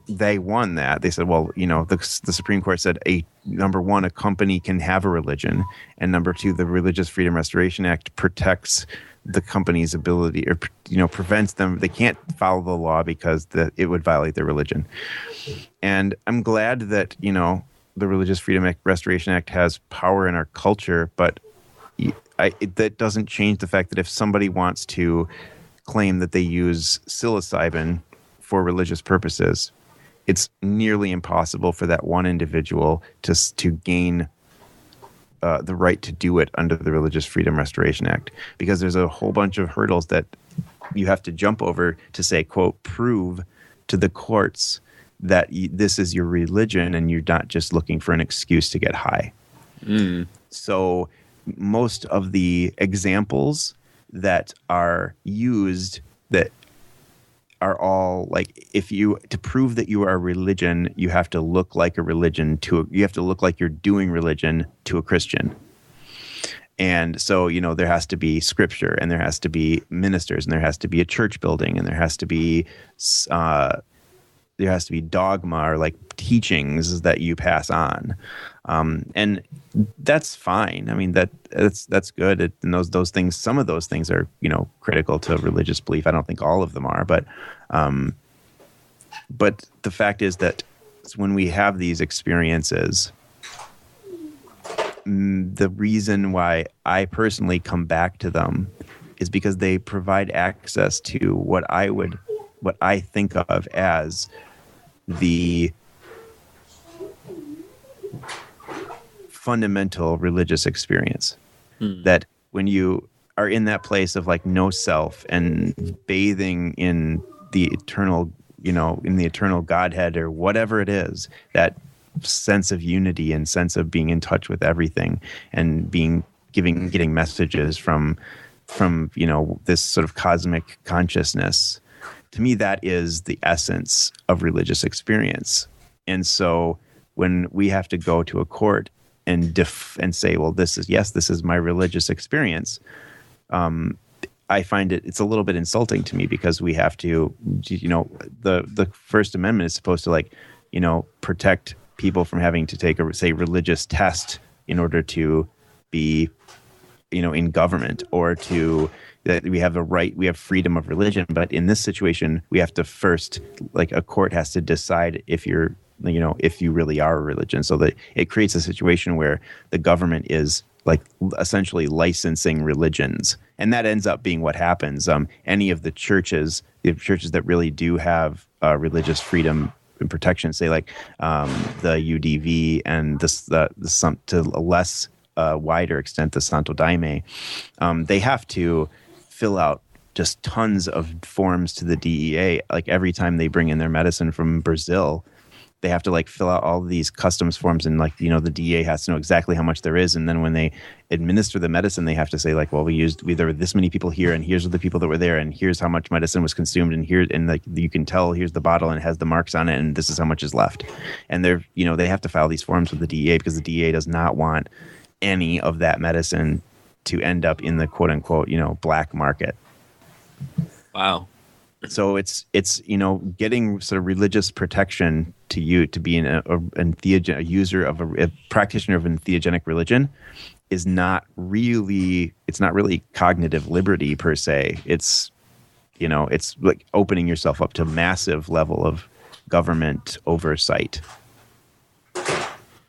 they won that. They said, well, the Supreme Court said, number one, a company can have a religion, and number two, the Religious Freedom Restoration Act protects the company's ability, or prevents them. They can't follow the law because it would violate their religion. And I'm glad that the Religious Freedom Restoration Act has power in our culture, but that doesn't change the fact that if somebody wants to claim that they use psilocybin for religious purposes, it's nearly impossible for that one individual to gain the right to do it under the Religious Freedom Restoration Act, because there's a whole bunch of hurdles that jump over to say, quote, prove to the courts that this is your religion and you're not just looking for an excuse to get high. So most of the examples that are used that are all like, to prove that you are a religion, you have to look like a religion you have to look like you're doing religion to a Christian. And so, there has to be scripture, and there has to be ministers, and there has to be a church building, and there has to be dogma or like teachings that you pass on. And that's fine. I mean, that's good. And those things, some of those things are, critical to religious belief. I don't think all of them are, but the fact is that when we have these experiences, the reason why I personally come back to them is because they provide access to what I think of as the fundamental religious experience. That when you are in that place of like no self and bathing in the eternal, in the eternal Godhead or whatever it is, that sense of unity and sense of being in touch with everything and getting messages from this sort of cosmic consciousness. To me, that is the essence of religious experience. And so when we have to go to a court and say, well, this is my religious experience, I find it's a little bit insulting to me, because we have to, the First Amendment is supposed to protect people from having to take a religious test in order to be, in government, or that we have we have freedom of religion. But in this situation, we have to first, a court has to decide if you really are a religion. So that it creates a situation where the government is essentially licensing religions. And that ends up being what happens. Any of the churches that really do have religious freedom and protection, say the UDV and to a less wider extent, the Santo Daime, they have to fill out just tons of forms to the DEA. Like every time they bring in their medicine from Brazil, they have to fill out all these customs forms, and the DEA has to know exactly how much there is. And then when they administer the medicine, they have to say well, there were this many people here, and here's the people that were there, and here's how much medicine was consumed, and you can tell, here's the bottle and it has the marks on it, and this is how much is left. And they have to file these forms with the DEA because the DEA does not want any of that medicine to end up in the quote unquote, black market. Wow. So it's getting sort of religious protection to be a user of a practitioner of a entheogenic religion is not really cognitive liberty per se. It's like opening yourself up to massive level of government oversight.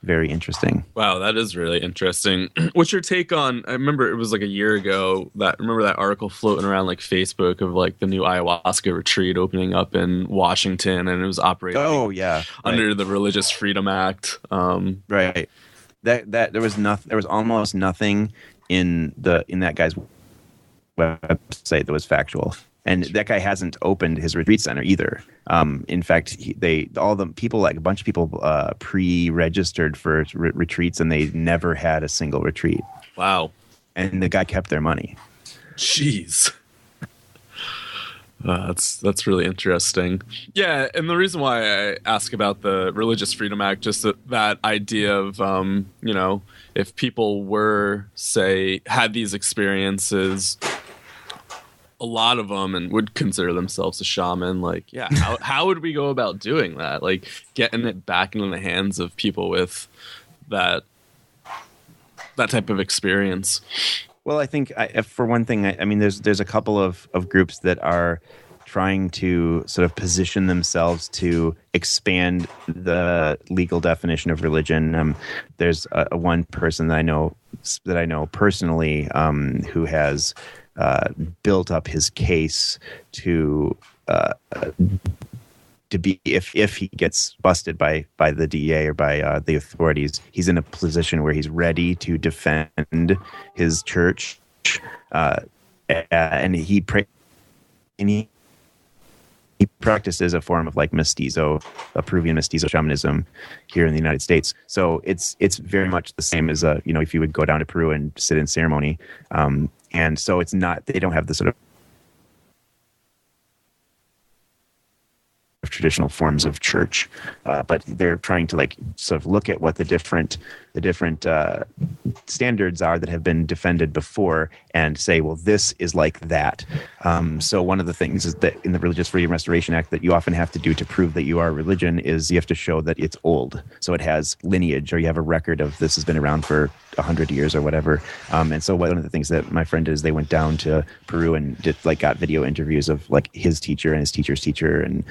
Very interesting. Wow, that is really interesting. What's your take on, I remember it was a year ago, that article floating around Facebook of the new ayahuasca retreat opening up in Washington, and it was operating under the Religious Freedom Act. Right. That there was almost nothing in that guy's website that was factual. And that guy hasn't opened his retreat center either. In fact, a bunch of people pre-registered for retreats, and they never had a single retreat. Wow. And the guy kept their money. Jeez. That's really interesting. Yeah, and the reason why I ask about the Religious Freedom Act, just that idea of, if people had these experiences, a lot of them, and would consider themselves a shaman, how would we go about doing that? Getting it back into the hands of people with that type of experience. Well, I think for one thing, I mean, there's a couple of groups that are trying to sort of position themselves to expand the legal definition of religion. There's one person that I know personally who has built up his case to be, if he gets busted by the DEA or by the authorities, he's in a position where he's ready to defend his church, and he he practices a form of like mestizo, a Peruvian mestizo shamanism here in the United States. So it's very much the same as if you would go down to Peru and sit in ceremony. And so it's not, they don't have the sort of traditional forms of church, but they're trying to like sort of look at what the different standards are that have been defended before and say, well, this is like that. So one of the things is that in the Religious Freedom Restoration Act that you often have to do to prove that you are a religion is you have to show that it's old. So it has lineage, or you have a record of this has been around for 100 years or whatever. And so one of the things that my friend did is they went down to Peru and got video interviews of like his teacher and his teacher's teacher and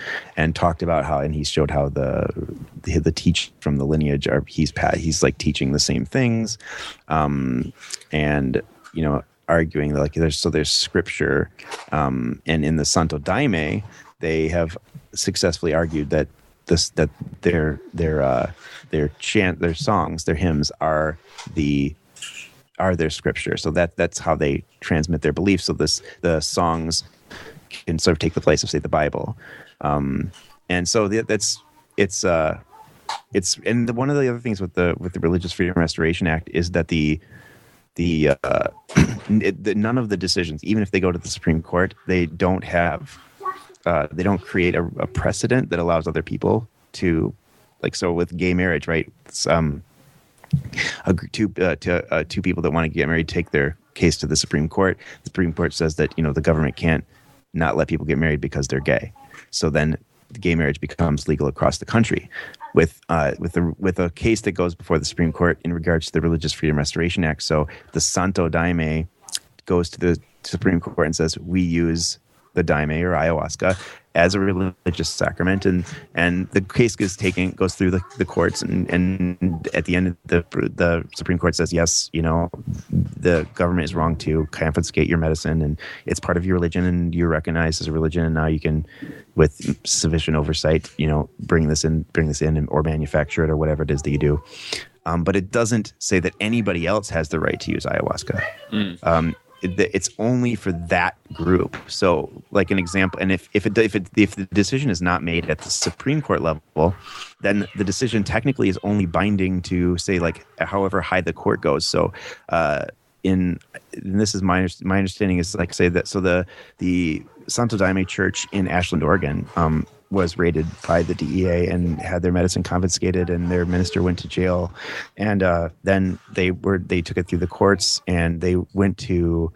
talked about how, and he showed how the teach from the lineage are, he's like teaching the same things. And, arguing that like there's scripture. And in the Santo Daime, they have successfully argued that their chant, their songs, their hymns are their scripture. So that's how they transmit their beliefs. So the songs can sort of take the place of, say, the Bible. And so it's and one of the other things with the Religious Freedom Restoration Act is that none of the decisions, even if they go to the Supreme Court, they don't create a precedent that allows other people to, like, so with gay marriage, right? Two people that want to get married take their case to the Supreme Court. The Supreme Court says that the government can't not let people get married because they're gay. So then gay marriage becomes legal across the country. With a case that goes before the Supreme Court in regards to the Religious Freedom Restoration Act. So the Santo Daime goes to the Supreme Court and says, we use the daime or ayahuasca as a religious sacrament, and the case goes through the courts, and at the end the Supreme Court says, yes, the government is wrong to confiscate your medicine, and it's part of your religion, and you're recognized as a religion, and now you can, with sufficient oversight, bring this in or manufacture it or whatever it is that you do. But it doesn't say that anybody else has the right to use ayahuasca. It's only for that group. So, like an example, and if the decision is not made at the Supreme Court level, then the decision technically is only binding to, say, like however high the court goes. So, and this is my understanding is like, say that, so the Santo Daime Church in Ashland, Oregon, was raided by the DEA and had their medicine confiscated, and their minister went to jail. And then they took it through the courts, and they went to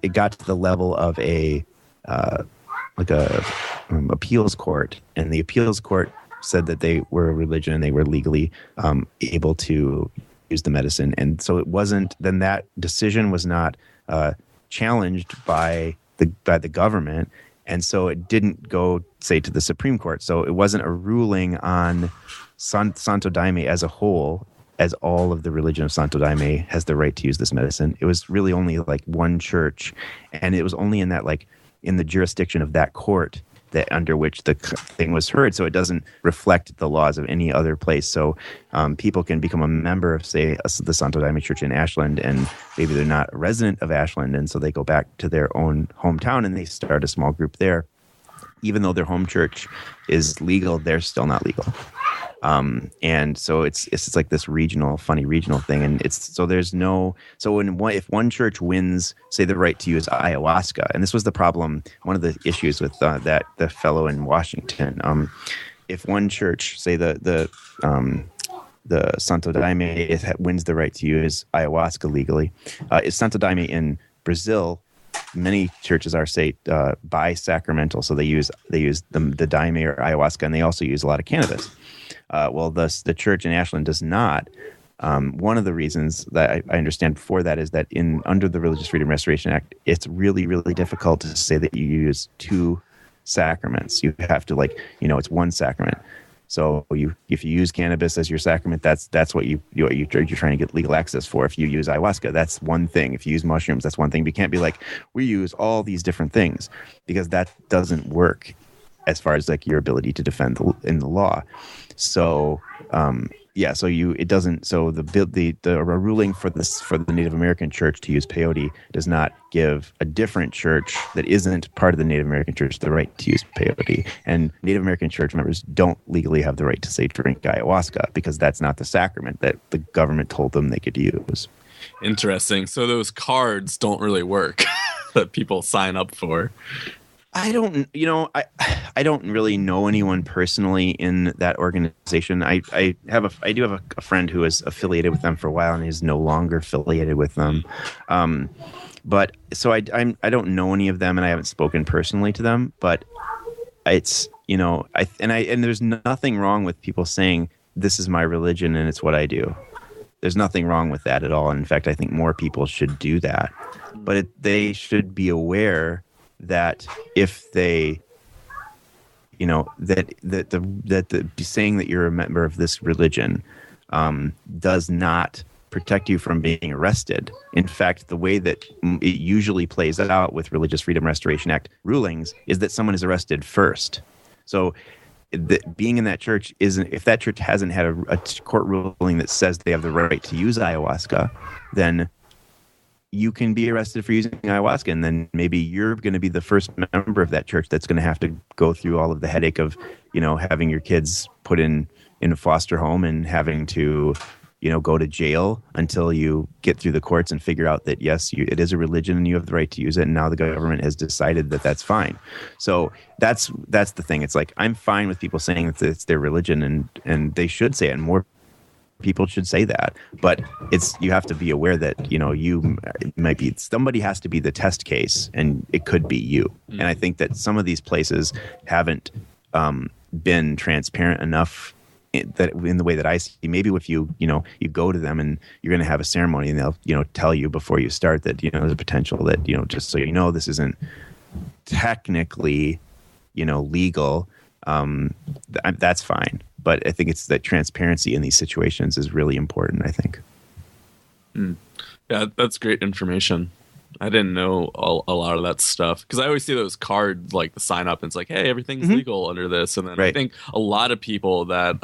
it got to the level of a appeals court, and the appeals court said that they were a religion and they were legally able to use the medicine. And so it wasn't, then that decision was not challenged by the government. And so it didn't go, say, to the Supreme Court. So it wasn't a ruling on Santo Daime as a whole, as all of the religion of Santo Daime has the right to use this medicine. It was really only like one church, and it was only in that, like, in the jurisdiction of that court that under which the thing was heard. So it doesn't reflect the laws of any other place. So people can become a member of, say, the Santo Daime Church in Ashland, and maybe they're not a resident of Ashland, and so they go back to their own hometown and they start a small group there. Even though their home church is legal, they're still not legal. And so it's like this funny regional thing. And if one church wins, say, the right to use ayahuasca, and this was the problem, one of the issues with the fellow in Washington, if one church, say the Santo Daime wins the right to use ayahuasca legally, is Santo Daime in Brazil, many churches are, say, bi-sacramental, so they use the daime or ayahuasca, and they also use a lot of cannabis. Well, the church in Ashland does not. One of the reasons that I understand for that is that under the Religious Freedom Restoration Act, it's really, really difficult to say that you use two sacraments. You have to, like, it's one sacrament. So if you use cannabis as your sacrament, that's what you're trying to get legal access for. If you use ayahuasca, that's one thing. If you use mushrooms, that's one thing. But you can't be like, we use all these different things, because that doesn't work as far as, like, your ability to defend in the law. So Yeah, so it doesn't. So the ruling for the Native American church to use peyote does not give a different church that isn't part of the Native American church the right to use peyote. And Native American church members don't legally have the right to say drink ayahuasca because that's not the sacrament that the government told them they could use. Interesting. So those cards don't really work that people sign up for. I don't really know anyone personally in that organization. I do have a friend who was affiliated with them for a while and is no longer affiliated with them. But so I don't know any of them, and I haven't spoken personally to them. But it's and there's nothing wrong with people saying this is my religion and it's what I do. There's nothing wrong with that at all. And in fact, I think more people should do that. But they should be aware that if they, that the saying that you're a member of this religion does not protect you from being arrested. In fact, the way that it usually plays out with Religious Freedom Restoration Act rulings is that someone is arrested first. So being in that church if that church hasn't had a court ruling that says they have the right to use ayahuasca, then you can be arrested for using ayahuasca, and then maybe you're going to be the first member of that church that's going to have to go through all of the headache of, having your kids put in a foster home and having to, go to jail until you get through the courts and figure out that, yes, it is a religion and you have the right to use it. And now the government has decided that that's fine. So that's the thing. It's like, I'm fine with people saying that it's their religion and they should say it, and more people should say that, but you have to be aware that it might be somebody has to be the test case, and it could be you. And I think that some of these places haven't been transparent enough in the way that I see. Maybe if you go to them and you're going to have a ceremony, and they'll tell you before you start that there's a potential that just so this isn't technically legal. That's fine. But I think it's that transparency in these situations is really important, I think. Yeah, that's great information. I didn't know a lot of that stuff, because I always see those cards, like the sign up, and it's like, hey, everything's legal under this. And then I think a lot of people that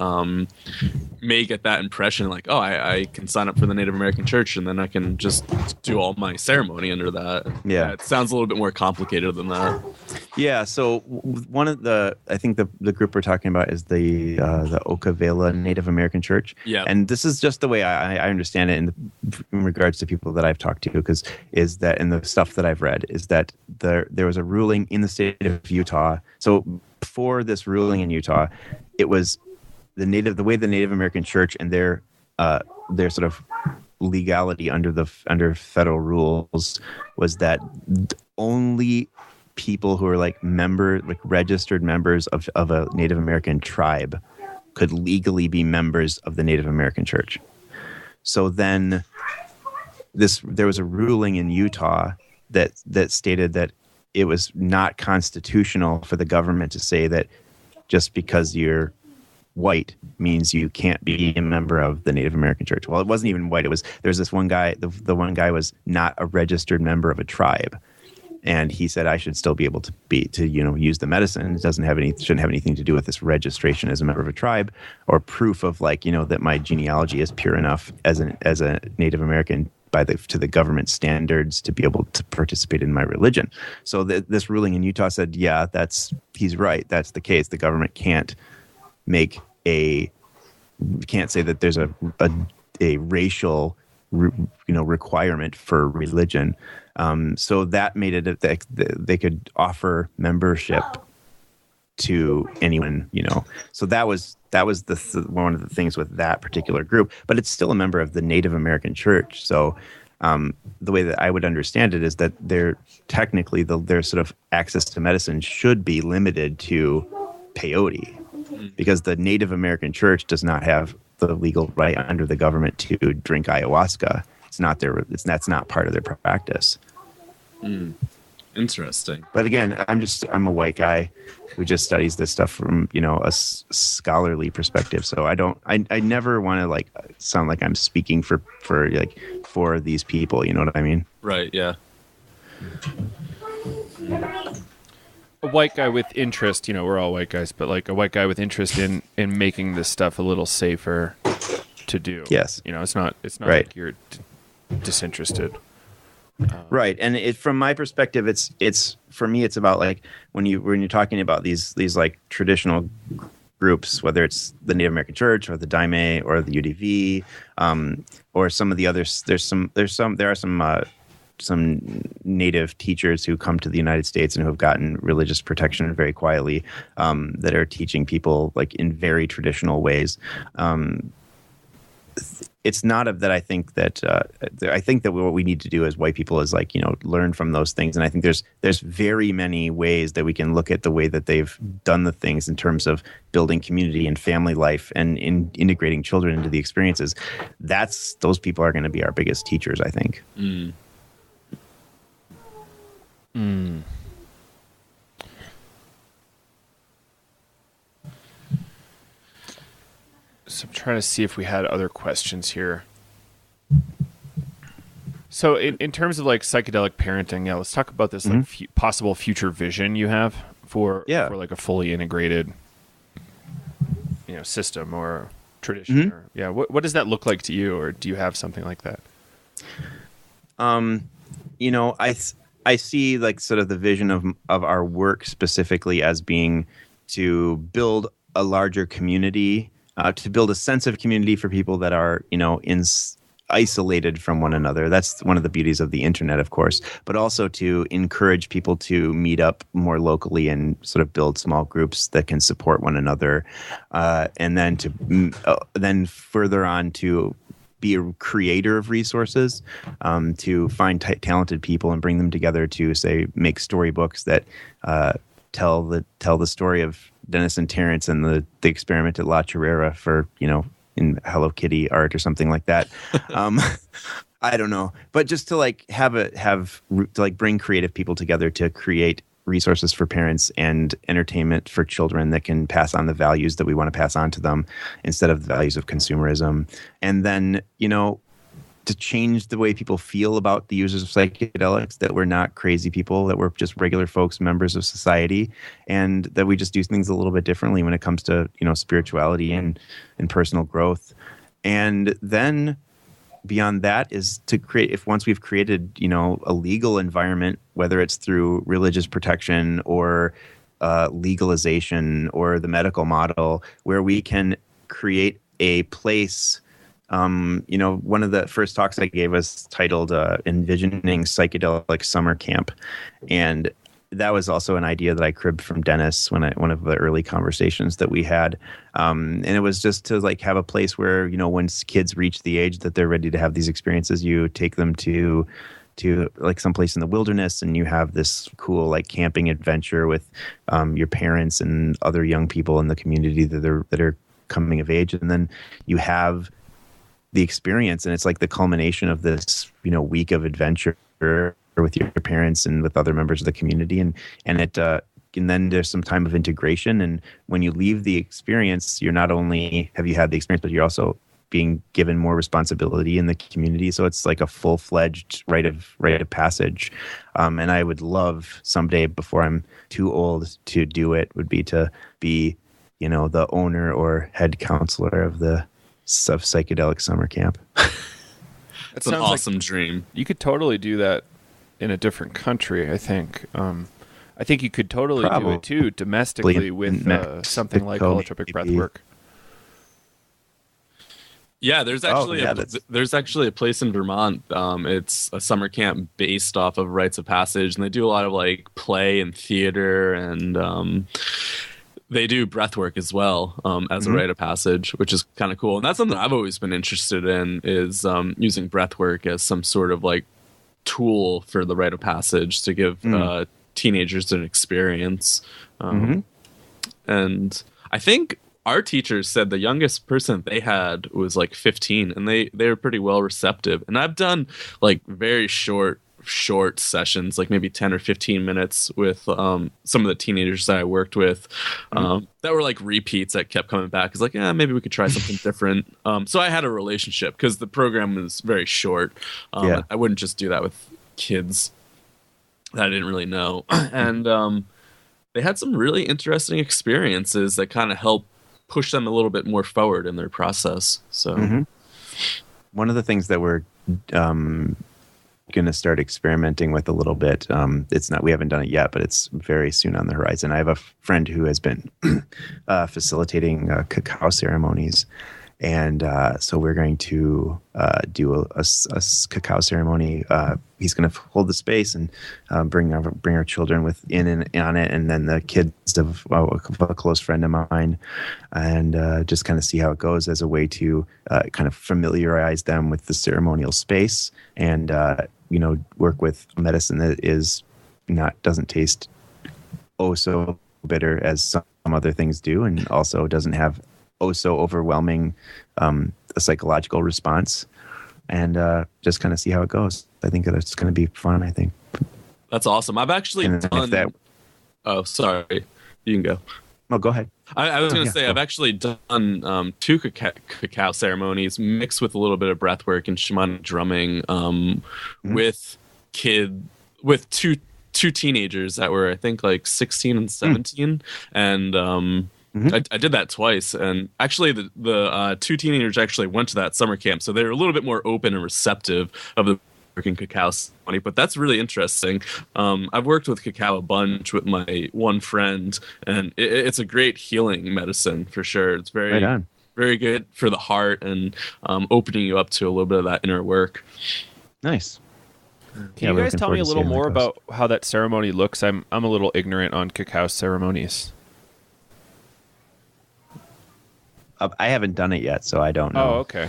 may get that impression, like, oh, I can sign up for the Native American church and then I can just do all my ceremony under that. Yeah, it sounds a little bit more complicated than that. Yeah, so one of I think the group we're talking about is the Okavela Native American Church. Yeah, and this is just the way I understand it in regards to people that I've talked to, is that and the stuff that I've read is that there was a ruling in the state of Utah. So before this ruling in Utah, it was the way the Native American Church and their sort of legality under federal rules was that only people who are registered members of a Native American tribe could legally be members of the Native American Church. So then there was a ruling in Utah that stated that it was not constitutional for the government to say that just because you're white means you can't be a member of the Native American Church. Well, it wasn't even white. There's this one guy, the one guy was not a registered member of a tribe. And he said, I should still be able to use the medicine. It shouldn't have anything to do with this registration as a member of a tribe or proof of that my genealogy is pure enough as a Native American to the government standards to be able to participate in my religion. So this ruling in Utah said, yeah, he's right. That's the case. The government can't say that there's a racial requirement for religion. So that made it that they could offer membership to anyone, So that was one of the things with that particular group, but it's still a member of the Native American Church. So the way that I would understand it is that they're technically their sort of access to medicine should be limited to peyote, because the Native American Church does not have the legal right under the government to drink ayahuasca. That's not part of their practice. Interesting. But again, I'm a white guy who just studies this stuff from a scholarly perspective. So I never want to sound like I'm speaking for these people. You know what I mean? Right. Yeah. A white guy with interest, we're all white guys, but a white guy with interest in making this stuff a little safer. to do. Yes. It's not Right. like you're disinterested. Right, and from my perspective, it's for me, it's about like when you're talking about these like traditional groups, whether it's the Native American Church or the Daime or the UDV, or some of the others. There are some Native teachers who come to the United States and who have gotten religious protection very quietly, that are teaching people like in very traditional ways. It's not that I think that what we need to do as white people is like, learn from those things. And I think there's very many ways that we can look at the way that they've done the things in terms of building community and family life and in integrating children into the experiences. Those people are going to be our biggest teachers, I think. So I'm trying to see if we had other questions here. So in terms of like psychedelic parenting, let's talk about this like possible future vision you have for like a fully integrated, system or tradition. Or, what does that look like to you, or do you have something like that? I see like sort of the vision of our work specifically as being to build a larger community. To build a sense of community for people that are, isolated from one another. That's one of the beauties of the internet, of course, but also to encourage people to meet up more locally and sort of build small groups that can support one another. And then then further on to be a creator of resources, to find talented people and bring them together to, say, make storybooks that tell the story of Dennis and Terrence and the experiment at La Chorrera for, in Hello Kitty art or something like that. I don't know, but just to like bring creative people together to create resources for parents and entertainment for children that can pass on the values that we want to pass on to them instead of the values of consumerism. And then, to change the way people feel about the users of psychedelics, that we're not crazy people, that we're just regular folks, members of society, and that we just do things a little bit differently when it comes to, spirituality and personal growth. And then beyond that is to create, once we've created, a legal environment, whether it's through religious protection or legalization or the medical model, where we can create a place. One of the first talks I gave was titled Envisioning Psychedelic Summer Camp. And that was also an idea that I cribbed from Dennis one of the early conversations that we had. And it was just to like have a place where, when kids reach the age that they're ready to have these experiences, you take them to like someplace in the wilderness, and you have this cool like camping adventure with your parents and other young people in the community that are coming of age. And then you have the experience, and it's like the culmination of this, week of adventure with your parents and with other members of the community, and then there's some time of integration. And when you leave the experience, you're not only have you had the experience, but you're also being given more responsibility in the community. So it's like a full-fledged rite of passage. And I would love someday, before I'm too old to do it, would be to be, the owner or head counselor of Psychedelic Summer Camp. That's an awesome dream. You could totally do that in a different country, I think. I think you could totally do it too domestically with something like holotropic breathwork. Yeah, there's actually a place in Vermont. It's a summer camp based off of rites of passage, and they do a lot of like play and theater, and they do breathwork as well as a rite of passage, which is kind of cool. And that's something I've always been interested in, is using breathwork as some sort of like tool for the rite of passage to give teenagers an experience. And I think our teachers said the youngest person they had was like 15, and they were pretty well receptive. And I've done like very short sessions, like maybe 10 or 15 minutes with some of the teenagers that I worked with that were like repeats that kept coming back. It's like, maybe we could try something different. So I had a relationship because the program was very short. I wouldn't just do that with kids that I didn't really know. And they had some really interesting experiences that kind of helped push them a little bit more forward in their process. So one of the things that we're going to start experimenting with a little bit, we haven't done it yet, but it's very soon on the horizon. I have a friend who has been facilitating cacao ceremonies. And so we're going to do a cacao ceremony. He's going to hold the space and bring our children within and on it, and then the kids of a close friend of mine, and just kind of see how it goes as a way to kind of familiarize them with the ceremonial space, and work with medicine that doesn't taste so bitter as some other things do, and also doesn't have so overwhelming a psychological response, and just kind of see how it goes. I think that it's going to be fun. I think that's awesome. I've actually done. Oh, sorry. You can go. Oh, go ahead. I was going to say I've actually done 2 cacao ceremonies mixed with a little bit of breath work and shamanic drumming with two teenagers that were, I think, like 16 and 17, and I did that twice, and actually the 2 teenagers actually went to that summer camp, so they were a little bit more open and receptive of the working cacao ceremony. But that's really interesting. I've worked with cacao a bunch with my one friend, and it's a great healing medicine for sure. It's very very good for the heart and opening you up to a little bit of that inner work. Nice. Can you guys tell me a little more about how that ceremony looks? I'm a little ignorant on cacao ceremonies. I haven't done it yet, so I don't know. Oh, okay.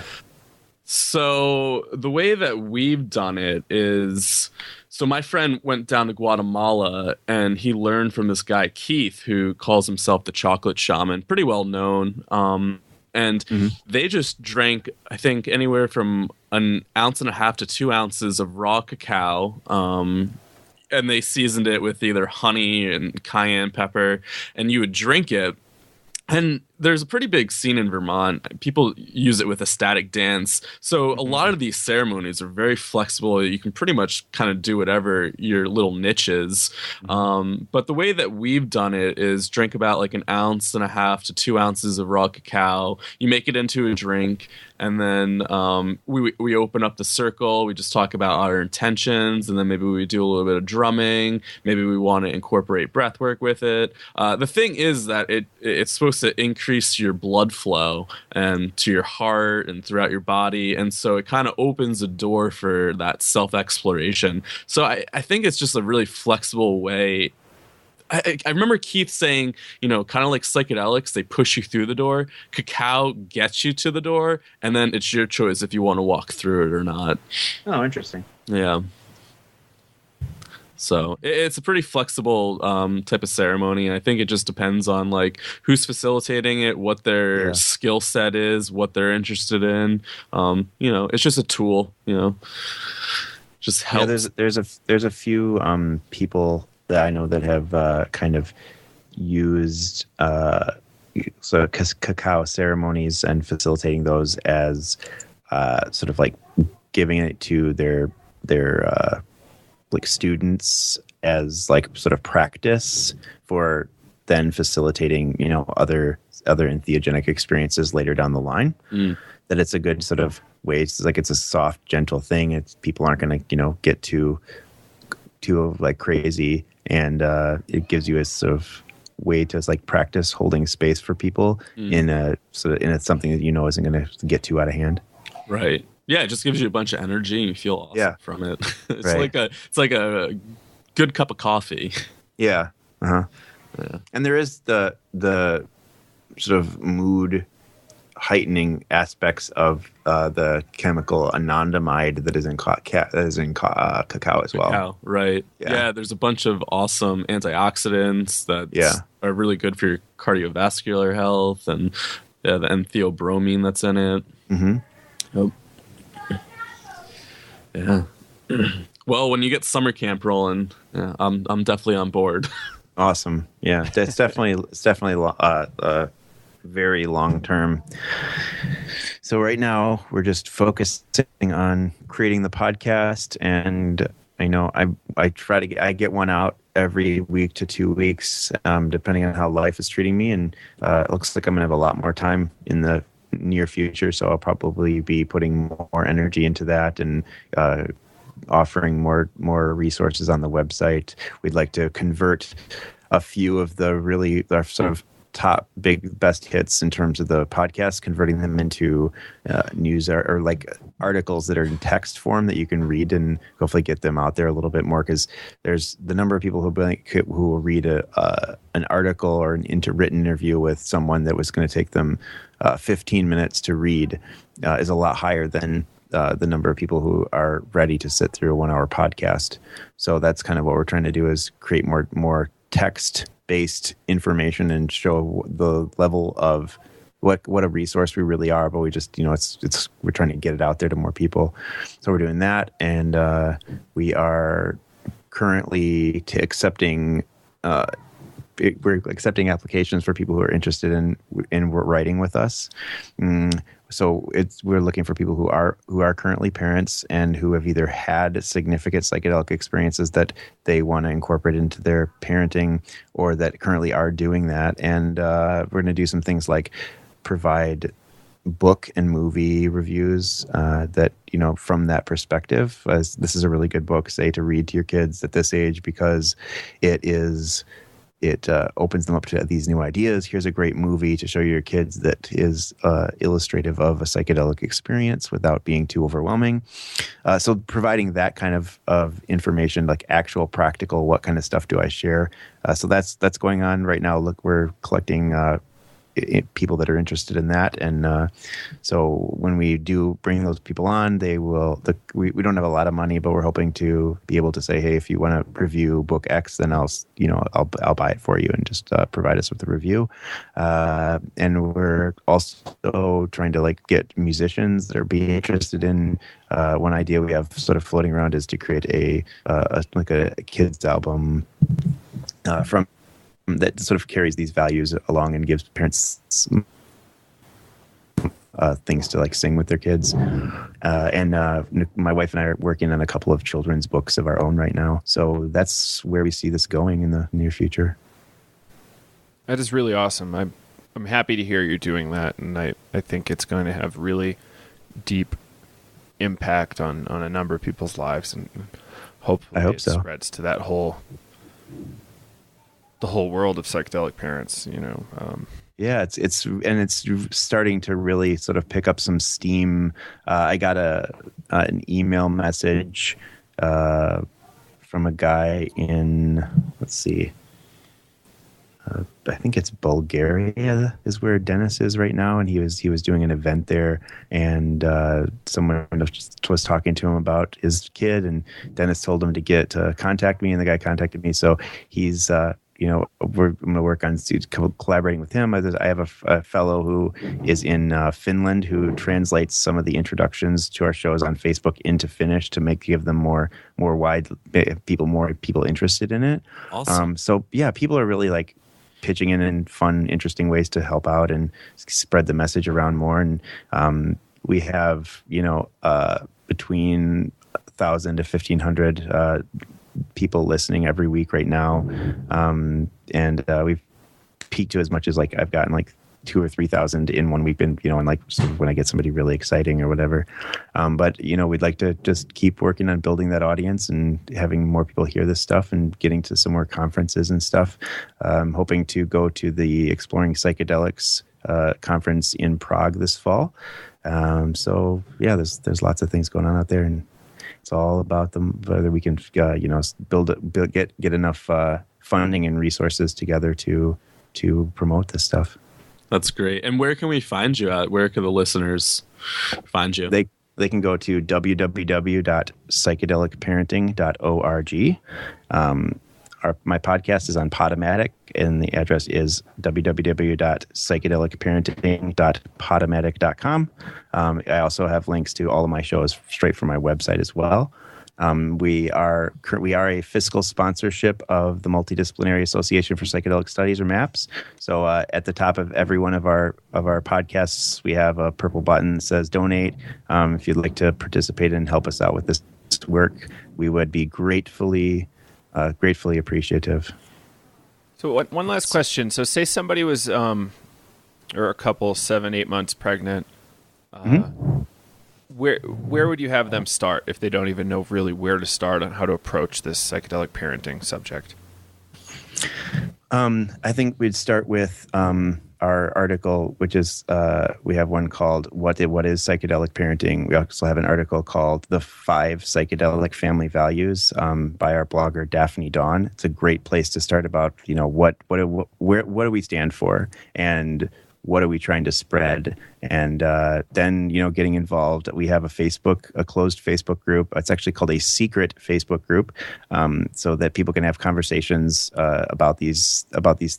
So the way that we've done it is, so my friend went down to Guatemala and he learned from this guy, Keith, who calls himself the chocolate shaman, pretty well known. And they just drank, I think, anywhere from 1.5 ounces to 2 ounces of raw cacao. And they seasoned it with either honey and cayenne pepper, and you would drink it. And there's a pretty big scene in Vermont. People use it with ecstatic dance. So a lot of these ceremonies are very flexible. You can pretty much kind of do whatever your little niche is. But the way that we've done it is drink about like 1.5 ounces to 2 ounces of raw cacao. You make it into a drink, and then we open up the circle. We just talk about our intentions, and then maybe we do a little bit of drumming. Maybe we want to incorporate breath work with it. The thing is that it's supposed to increase your blood flow and to your heart and throughout your body, and so it kind of opens a door for that self-exploration. So I think it's just a really flexible way. I remember Keith saying, kind of like psychedelics, they push you through the door. Cacao gets you to the door, and then it's your choice if you want to walk through it or not. Oh, interesting. Yeah. So it's a pretty flexible type of ceremony, and I think it just depends on like who's facilitating it, what their skill set is, what they're interested in. It's just a tool. Just help. Yeah, there's a few people that I know that have kind of used cacao ceremonies and facilitating those as sort of like giving it to their like students as like sort of practice for then facilitating other entheogenic experiences later down the line. That it's a good sort of way. It's like it's a soft, gentle thing. People aren't going to get too like crazy, and it gives you a sort of way to like practice holding space for people in it's something that isn't going to get too out of hand. Right. Yeah, it just gives you a bunch of energy and you feel awesome from it. It's like a good cup of coffee. Yeah. Yeah. And there is the sort of mood heightening aspects of the chemical anandamide that is in cacao as well. Cacao, right. Yeah, there's a bunch of awesome antioxidants that are really good for your cardiovascular health, and the entheobromine that's in it. Yep. Yeah. Well, when you get summer camp rolling, I'm definitely on board. Awesome. Yeah, it's definitely very long term. So right now we're just focusing on creating the podcast, and I know I get one out every week to 2 weeks, depending on how life is treating me. And it looks like I'm going to have a lot more time in the near future. So I'll probably be putting more energy into that and offering more resources on the website. We'd like to convert a few of the our sort of top best hits in terms of the podcast, converting them into news or like articles that are in text form that you can read, and hopefully get them out there a little bit more, because there's the number of people who will read an article or an written interview with someone that was going to take them 15 minutes to read is a lot higher than the number of people who are ready to sit through a 1 hour podcast. So that's kind of what we're trying to do, is create more text-based information and show the level of what a resource we really are. But we just, we're trying to get it out there to more people. So we're doing that, and we are currently accepting applications for people who are interested in writing with us. So we're looking for people who are currently parents and who have either had significant psychedelic experiences that they want to incorporate into their parenting, or that currently are doing that. And we're going to do some things like provide book and movie reviews that, from that perspective, as this is a really good book, say, to read to your kids at this age, because it opens them up to these new ideas. Here's a great movie to show your kids that is illustrative of a psychedelic experience without being too overwhelming. So providing that kind of information, like actual practical, what kind of stuff do I share? So that's going on right now. Look, we're collecting people that are interested in that, and so when we do bring those people on, they will. We don't have a lot of money, but we're hoping to be able to say, hey, if you want to review book X, then I'll buy it for you, and just provide us with a review. And we're also trying to get musicians that are being interested in. One idea we have sort of floating around is to create a kids album from that sort of carries these values along and gives parents things to sing with their kids. And my wife and I are working on a couple of children's books of our own right now. So that's where we see this going in the near future. That is really awesome. I'm happy to hear you're doing that, and I think it's going to have really deep impact on a number of people's lives, and hopefully it spreads to that the whole world of psychedelic parents, Yeah, it's starting to really sort of pick up some steam. I got an email message from a guy in, I think it's Bulgaria is where Dennis is right now, and he was doing an event there, and someone was talking to him about his kid, and Dennis told him to contact me, and the guy contacted me. So he's I'm going to work on collaborating with him. I have a fellow who is in Finland who translates some of the introductions to our shows on Facebook into Finnish to give them more people interested in it. Awesome. So yeah, people are really pitching in fun, interesting ways to help out and spread the message around more. And we have between 1,000 to 1,500 people listening every week right now, and we've peaked to as much as I've gotten 2,000 or 3,000 in 1 week, and sort of when I get somebody really exciting or whatever. But we'd like to just keep working on building that audience and having more people hear this stuff and getting to some more conferences and stuff. I'm hoping to go to the Exploring Psychedelics conference in Prague this fall. So yeah, there's lots of things going on out there, and it's all about whether we can, get enough funding and resources together to promote this stuff. That's great. And where can we find you at? Where can the listeners find you? They can go to www.psychedelicparenting.org. My podcast is on Podomatic, and the address is www.psychedelicparenting.podomatic.com. I also have links to all of my shows straight from my website as well. We are a fiscal sponsorship of the Multidisciplinary Association for Psychedelic Studies, or MAPS. So at the top of every one of our podcasts, we have a purple button that says donate. If you'd like to participate and help us out with this work, we would be gratefully gratefully appreciative. So one last question. So say somebody was, or a couple 7-8 months pregnant. Where would you have them start if they don't even know really where to start on how to approach this psychedelic parenting subject? I think we'd start with our article, which is we have one called "What is Psychedelic Parenting." We also have an article called "The 5 Psychedelic Family Values" by our blogger Daphne Dawn. It's a great place to start about what do we stand for, and what are we trying to spread? And then, getting involved. We have a closed Facebook group. It's actually called a secret Facebook group, so that people can have conversations about these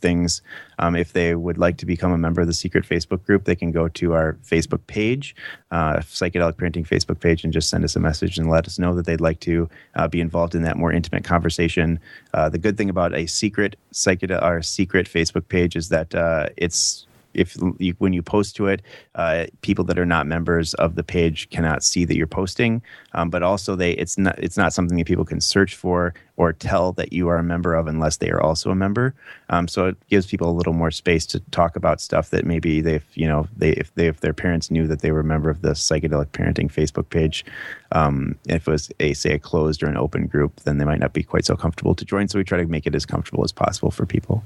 things. If they would like to become a member of the secret Facebook group, they can go to our Facebook page, Psychedelic Parenting Facebook page, and just send us a message and let us know that they'd like to be involved in that more intimate conversation. The good thing about our secret Facebook page is that when you post to it, people that are not members of the page cannot see that you're posting. But also, it's not something that people can search for or tell that you are a member of unless they are also a member. So it gives people a little more space to talk about stuff that maybe if their parents knew that they were a member of the Psychedelic Parenting Facebook page, if it was a closed or an open group, then they might not be quite so comfortable to join. So we try to make it as comfortable as possible for people.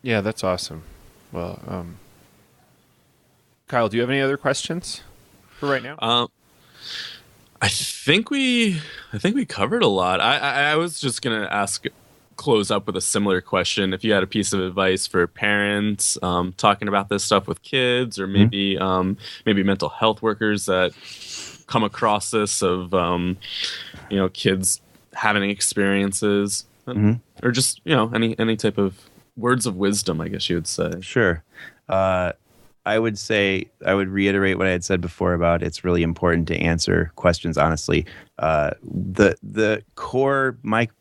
Yeah, that's awesome. Well, Kyle, do you have any other questions for right now? I think we covered a lot. I was just gonna close up with a similar question. If you had a piece of advice for parents talking about this stuff with kids, or maybe maybe mental health workers that come across this of kids having experiences, or just any type of words of wisdom, I guess you would say. Sure. I would reiterate what I had said before about it's really important to answer questions honestly. My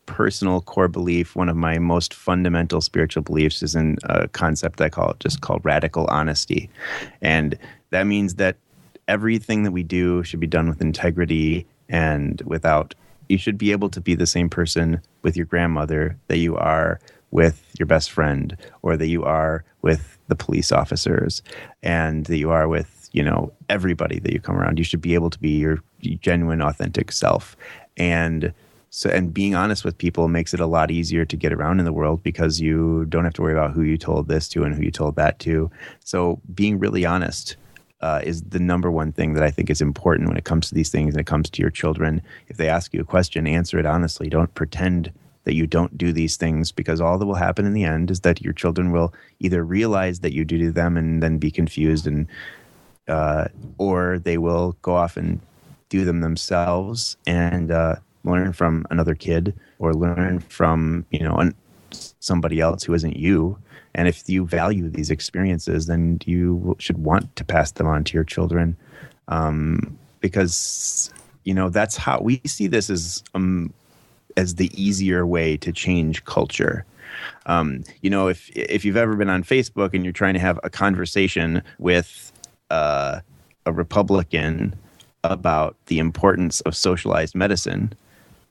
personal core belief, one of my most fundamental spiritual beliefs, is in a concept I called radical honesty. And that means that everything that we do should be done with integrity and you should be able to be the same person with your grandmother that you are with your best friend, or that you are with the police officers, and that you are with, everybody that you come around. You should be able to be your genuine, authentic self. And being honest with people makes it a lot easier to get around in the world, because you don't have to worry about who you told this to and who you told that to. So being really honest is the number one thing that I think is important when it comes to these things, and it comes to your children. If they ask you a question, answer it honestly. Don't pretend that you don't do these things, because all that will happen in the end is that your children will either realize that you do them and then be confused, and or they will go off and do them themselves and learn from another kid, or learn from somebody else who isn't you. And if you value these experiences, then you should want to pass them on to your children, because that's how we see this as the easier way to change culture. If you've ever been on Facebook and you're trying to have a conversation with a Republican about the importance of socialized medicine,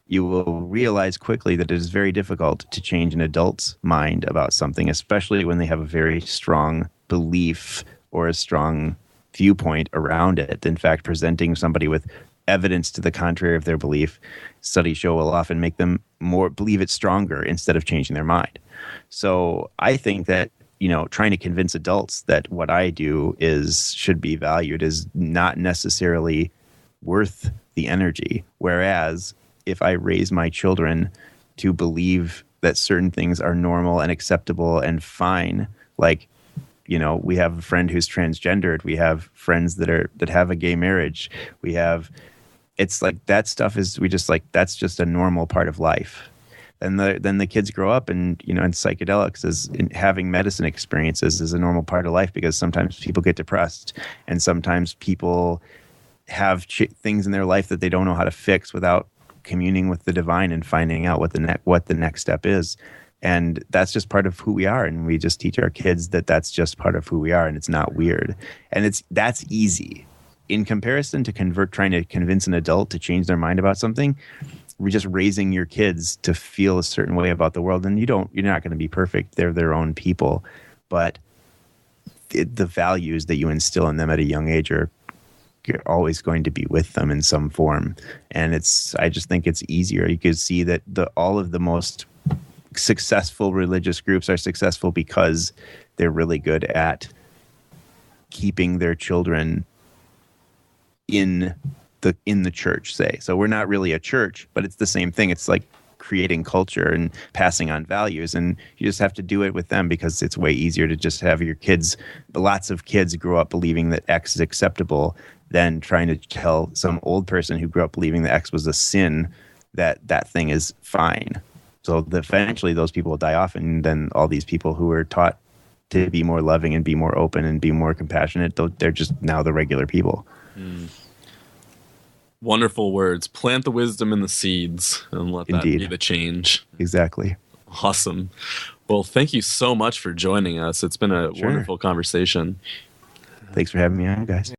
you will realize quickly that it is very difficult to change an adult's mind about something, especially when they have a very strong belief or a strong viewpoint around it. In fact, presenting somebody with evidence to the contrary of their belief, studies show, will often make them more believe it stronger instead of changing their mind. So I think that, trying to convince adults that what I do should be valued is not necessarily worth the energy. Whereas if I raise my children to believe that certain things are normal and acceptable and fine, like, we have a friend who's transgendered, we have friends that have a gay marriage, it's like that stuff that's just a normal part of life. And then the kids grow up and, and psychedelics having medicine experiences is a normal part of life, because sometimes people get depressed, and sometimes people have things in their life that they don't know how to fix without communing with the divine and finding out what the next step is. And that's just part of who we are. And we just teach our kids that that's just part of who we are, and it's not weird. And that's easy. In comparison to trying to convince an adult to change their mind about something, just raising your kids to feel a certain way about the world. And you're not going to be perfect. They're their own people, but the values that you instill in them at a young age are always going to be with them in some form. And I just think it's easier. You could see that all of the most successful religious groups are successful because they're really good at keeping their children in the church, say. So we're not really a church, but it's the same thing. It's like creating culture and passing on values, and you just have to do it with them because it's way easier to just have your kids, lots of kids grow up believing that X is acceptable than trying to tell some old person who grew up believing that X was a sin that thing is fine. So eventually those people will die off, and then all these people who were taught to be more loving and be more open and be more compassionate, they're just now the regular people. Wonderful words. Plant the wisdom in the seeds and let that be the change. Exactly. Awesome. Well, thank you so much for joining us. It's been a wonderful conversation. Thanks for having me on, guys.